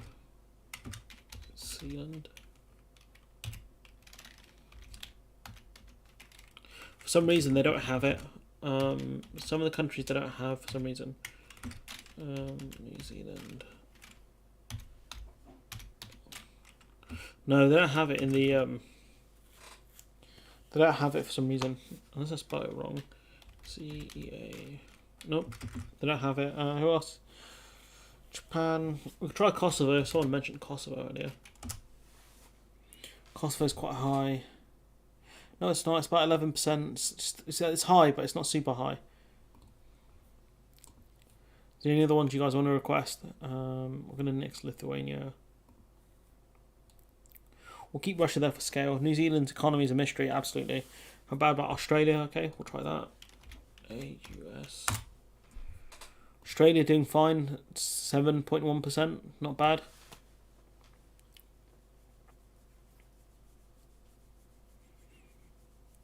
Zealand. For some reason they don't have it. Some of the countries they don't have for some reason. New Zealand. No, they don't have it in the they don't have it for some reason. Unless I spelled it wrong. CEA. Nope, they don't have it. Who else? Japan. We could try Kosovo. Someone mentioned Kosovo earlier. Kosovo's quite high. No, it's not. It's about 11%. It's high, but it's not super high. Is there any other ones you guys want to request? We're going to nix Lithuania. We'll keep Russia there for scale. New Zealand's economy is a mystery, absolutely. How bad about Australia? Okay, we'll try that. AUS. Australia doing fine. 7.1%. Not bad.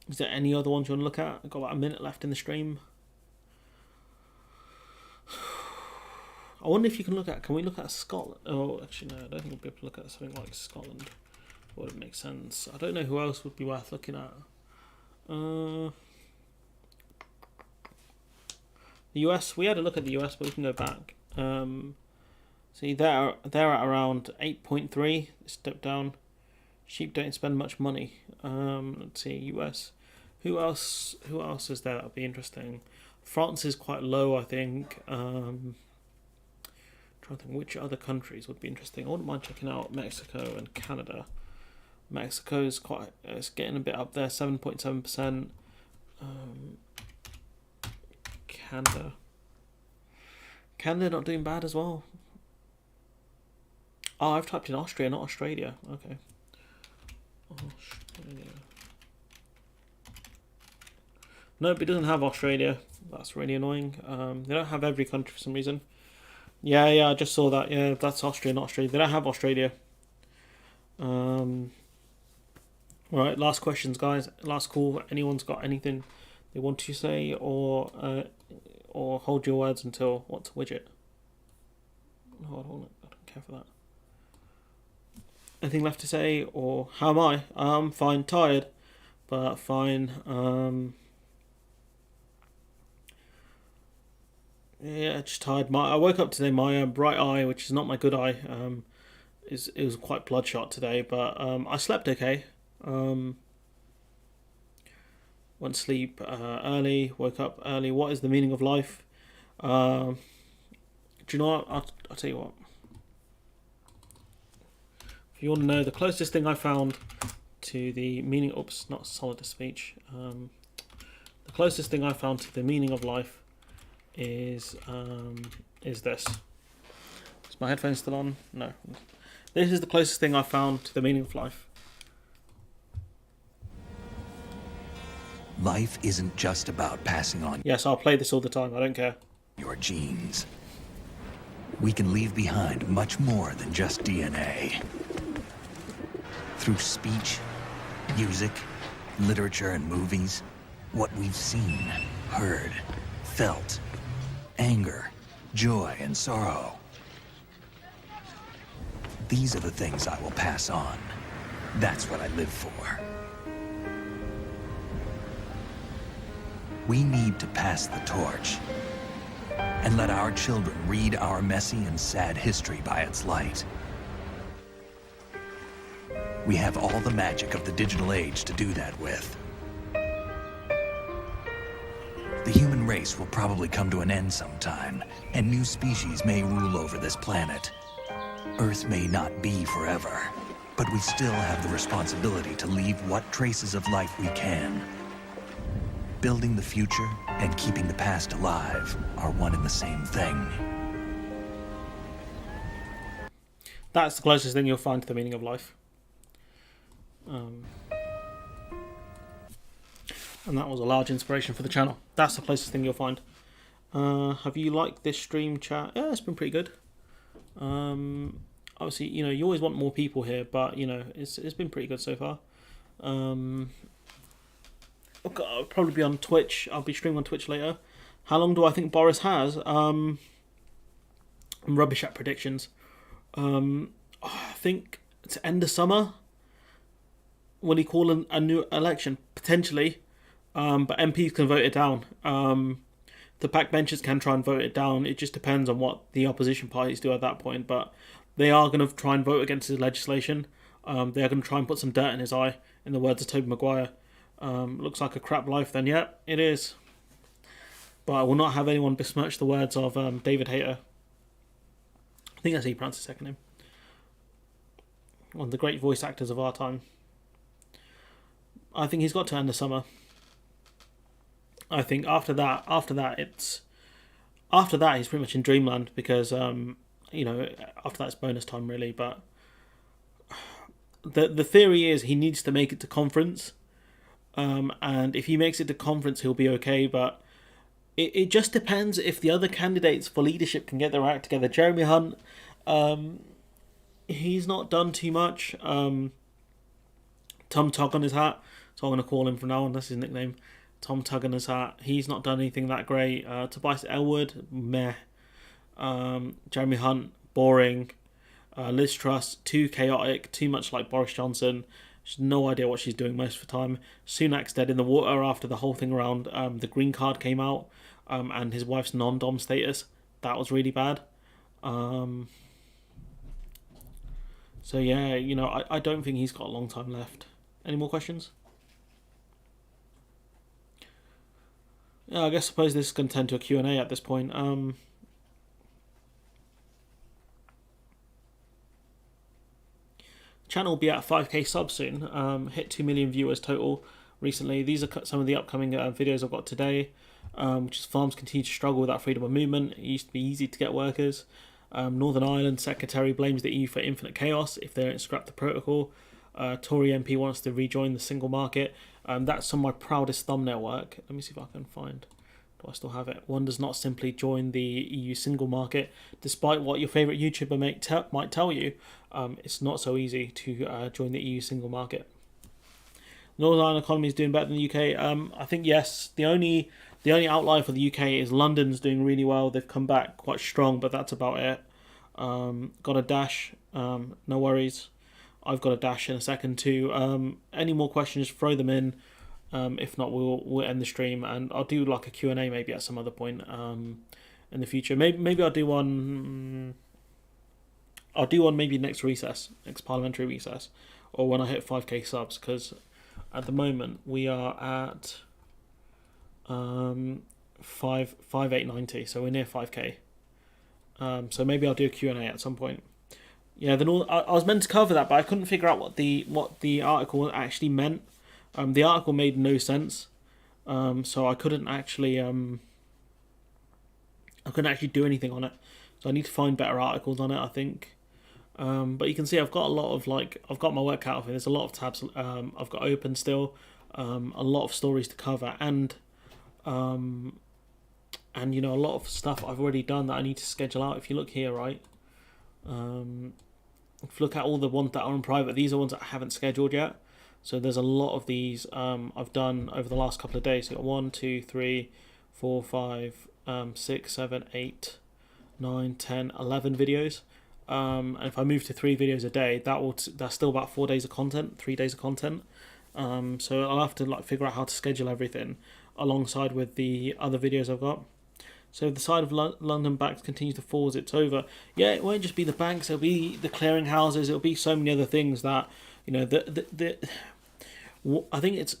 Is there any other ones you want to look at? I've got about a minute left in the stream. I wonder if you can look at... Can we look at Scotland? Oh, actually, no. I don't think we'll be able to look at something like Scotland. Would it make sense? I don't know who else would be worth looking at. The US. We had a look at the US, but we can go back. See, they're at around 8.3. Step down. Sheep don't spend much money. Let's see, US. Who else is there that would be interesting? France is quite low, I think. Trying to think which other countries would be interesting. I wouldn't mind checking out Mexico and Canada. Mexico is it's getting a bit up there, 7.7%. Canada not doing bad as well. Oh, I've typed in Austria, not Australia. Okay. Australia. Nope, it doesn't have Australia. That's really annoying. They don't have every country for some reason. Yeah, I just saw that. Yeah, that's Austria, not Australia. They don't have Australia. Right, last questions, guys. Last call. Anyone's got anything they want to say, or hold your words until what's widget? Hold on, I don't care for that. Anything left to say, or how am I? I'm fine, tired, but fine. Yeah, just tired. I woke up today. My right eye, which is not my good eye, it was quite bloodshot today, but I slept okay. Went to sleep early, woke up early. What is the meaning of life? Do you know what? I'll tell you what. If you want to know, the closest thing I found to the meaning... Oops, not solid speech. The closest thing I found to the meaning of life is this. Is my headphones still on? No. This is the closest thing I found to the meaning of life. Life isn't just about passing on. Yes, I'll play this all the time. I don't care. Your genes. We can leave behind much more than just DNA. Through speech, music, literature, and movies, what we've seen, heard, felt, anger, joy, and sorrow. These are the things I will pass on. That's what I live for. We need to pass the torch and let our children read our messy and sad history by its light. We have all the magic of the digital age to do that with. The human race will probably come to an end sometime, and new species may rule over this planet. Earth may not be forever, but we still have the responsibility to leave what traces of life we can. Building the future and keeping the past alive are one and the same thing. That's the closest thing you'll find to the meaning of life. And that was a large inspiration for the channel. That's the closest thing you'll find. Have you liked this stream, chat? Yeah, it's been pretty good. Obviously, you know, you always want more people here, but you know, it's been pretty good so far. I'll probably be on Twitch. I'll be streaming on Twitch later. How long do I think Boris has? I'm rubbish at predictions. I think to end the summer. Will he call a new election? Potentially. But MPs can vote it down. The backbenchers can try and vote it down. It just depends on what the opposition parties do at that point. But they are going to try and vote against his legislation. They are going to try and put some dirt in his eye, in the words of Tobey Maguire. Looks like a crap life then. Yeah, it is. But I will not have anyone besmirch the words of David Hayter. I think that's how you pronounce his second name. One of the great voice actors of our time. I think he's got to end the summer. I think after that he's pretty much in dreamland because after that it's bonus time really. But the theory is he needs to make it to conference, and if he makes it to conference, he'll be okay. But it just depends if the other candidates for leadership can get their act together. Jeremy Hunt, he's not done too much. Tom Tug on his hat, so I'm going to call him from now on. That's his nickname. Tom Tug on his hat. He's not done anything that great. Tobias Elwood, meh. Jeremy Hunt, boring. Liz Truss, too chaotic, too much like Boris Johnson. She's no idea what she's doing most of the time. Sunak's dead in the water after the whole thing around the green card came out, and his wife's non-dom status. That was really bad. So yeah, I don't think he's got a long time left. Any more questions? Yeah, I suppose this is going to turn to a Q&A at this point. Channel will be at 5k subs soon. Hit 2 million viewers total recently. These are some of the upcoming videos I've got today, which is farms continue to struggle with that freedom of movement. It used to be easy to get workers. Northern Ireland Secretary blames the EU for infinite chaos if they don't scrap the protocol. Tory MP wants to rejoin the single market. That's some of my proudest thumbnail work. Let me see if I can find. Do I still have it? One does not simply join the EU single market. Despite what your favourite YouTuber might tell you, it's not so easy to join the EU single market. Northern Ireland economy is doing better than the UK. I think yes. The only outlier for the UK is London's doing really well. They've come back quite strong, but that's about it. Got a dash. No worries. I've got a dash in a second too. Any more questions, throw them in. If not, we'll end the stream, and I'll do like a Q&A maybe at some other point in the future. Maybe I'll do one. I'll do one maybe next parliamentary recess, or when I hit 5k subs, because at the moment we are at 5,890, so we're near 5k. So maybe I'll do a Q&A at some point. Yeah, I was meant to cover that, but I couldn't figure out what the article actually meant. The article made no sense, so I couldn't actually do anything on it. So I need to find better articles on it, I think. But you can see I've got a lot of I've got my work cut off. There's a lot of tabs I've got open still, a lot of stories to cover, and a lot of stuff I've already done that I need to schedule out. If you look here, right. If you look at all the ones that are on private, these are ones that I haven't scheduled yet. So there's a lot of these I've done over the last couple of days. So 1, 2, 3, 4, 5, 6, 7, 8, 9, 10, 11 videos. And if I move to 3 videos a day, that's still about 4 days of content, 3 days of content. So I'll have to figure out how to schedule everything alongside with the other videos I've got. So the side of London banks continues to fall as it's over. Yeah, it won't just be the banks. It'll be the clearing houses. It'll be so many other things that I think it's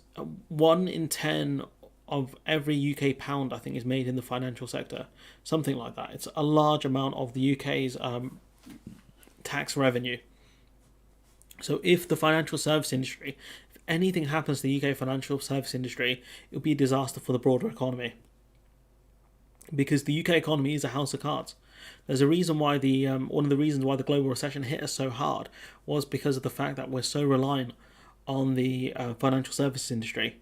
1 in 10 of every UK pound I think is made in the financial sector, something like that. It's a large amount of the UK's tax revenue. So if the financial service industry, if anything happens to the UK financial service industry, it'll be a disaster for the broader economy. Because the UK economy is a house of cards. There's a reason why one of the reasons why the global recession hit us so hard was because of the fact that we're so reliant on the financial services industry.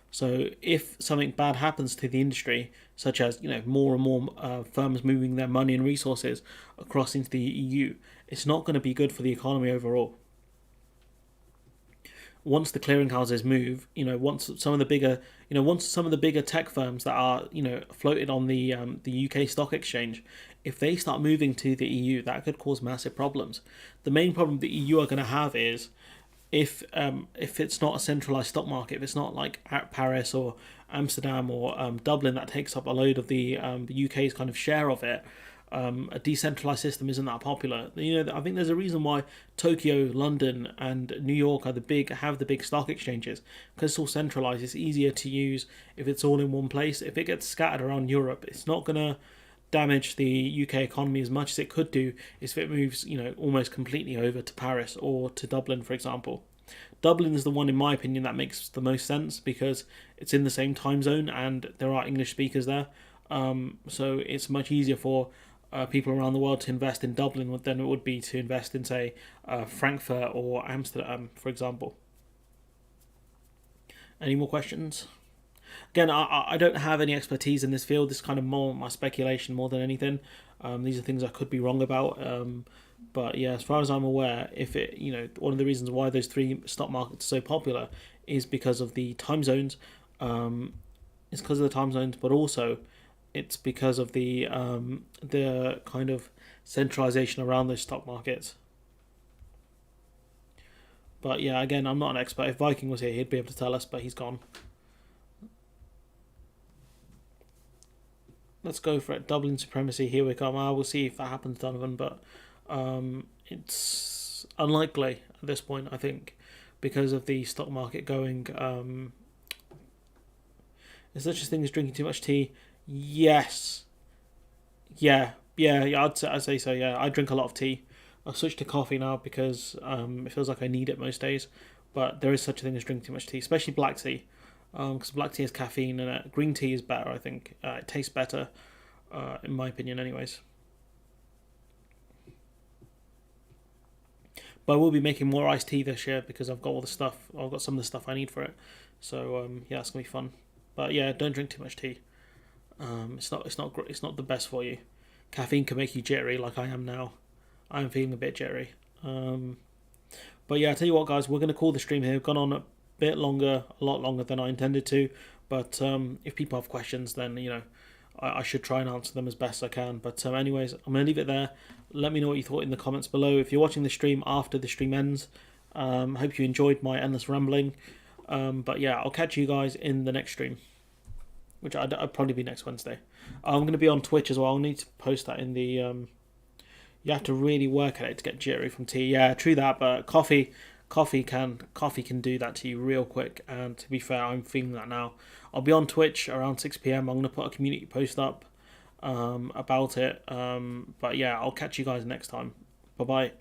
So if something bad happens to the industry, such as more and more firms moving their money and resources across into the EU, it's not going to be good for the economy overall. Once the clearinghouses move, once some of the bigger tech firms that are floated on the UK stock exchange, if they start moving to the EU, that could cause massive problems. The main problem the EU are going to have is if it's not a centralized stock market, if it's not like at Paris or Amsterdam or Dublin that takes up a load of the UK's kind of share of it. A decentralized system isn't that popular. I think there's a reason why Tokyo, London, and New York have the big stock exchanges, because it's all centralized. It's easier to use if it's all in one place. If it gets scattered around Europe, it's not gonna damage the UK economy as much as it could do if it moves, almost completely over to Paris or to Dublin, for example. Dublin is the one, in my opinion, that makes the most sense because it's in the same time zone and there are English speakers there. So it's much easier for people around the world to invest in Dublin than it would be to invest in, say, Frankfurt or Amsterdam, for example. Any more questions? Again, I don't have any expertise in this field. This is kind of more my speculation more than anything. These are things I could be wrong about. But yeah, as far as I'm aware, if it, one of the reasons why those three stock markets are so popular is because of the time zones. It's because of the time zones, but also it's because of the kind of centralization around those stock markets. But yeah, again, I'm not an expert. If Viking was here, he'd be able to tell us, but he's gone. Let's go for it. Dublin supremacy. Here we come. We'll see if that happens, Donovan, but it's unlikely at this point, I think, because of the stock market going. Is such a thing as drinking too much tea? Yes. Yeah. I'd say so. Yeah, I drink a lot of tea. I've switched to coffee now because it feels like I need it most days. But there is such a thing as drinking too much tea, especially black tea, because black tea has caffeine in it. Green tea is better, I think. It tastes better, in my opinion, anyways. But I will be making more iced tea this year because I've got all the stuff. I've got some of the stuff I need for it. So yeah, it's gonna be fun. But yeah, don't drink too much tea. It's not the best for you. Caffeine can make you jittery, like I am now. I am feeling a bit jittery. But yeah, I tell you what, guys, we're going to call the stream here. We've gone on a bit longer, a lot longer than I intended to. But if people have questions, then I should try and answer them as best I can. But anyways, I'm going to leave it there. Let me know what you thought in the comments below. If you're watching the stream after the stream ends, hope you enjoyed my endless rambling. But yeah, I'll catch you guys in the next stream, which I'd probably be next Wednesday. I'm going to be on Twitch as well. I'll need to post that in the... you have to really work at it to get jittery from tea. Yeah, true that, but coffee can do that to you real quick. And to be fair, I'm feeling that now. I'll be on Twitch around 6 PM. I'm going to put a community post up about it. But yeah, I'll catch you guys next time. Bye-bye.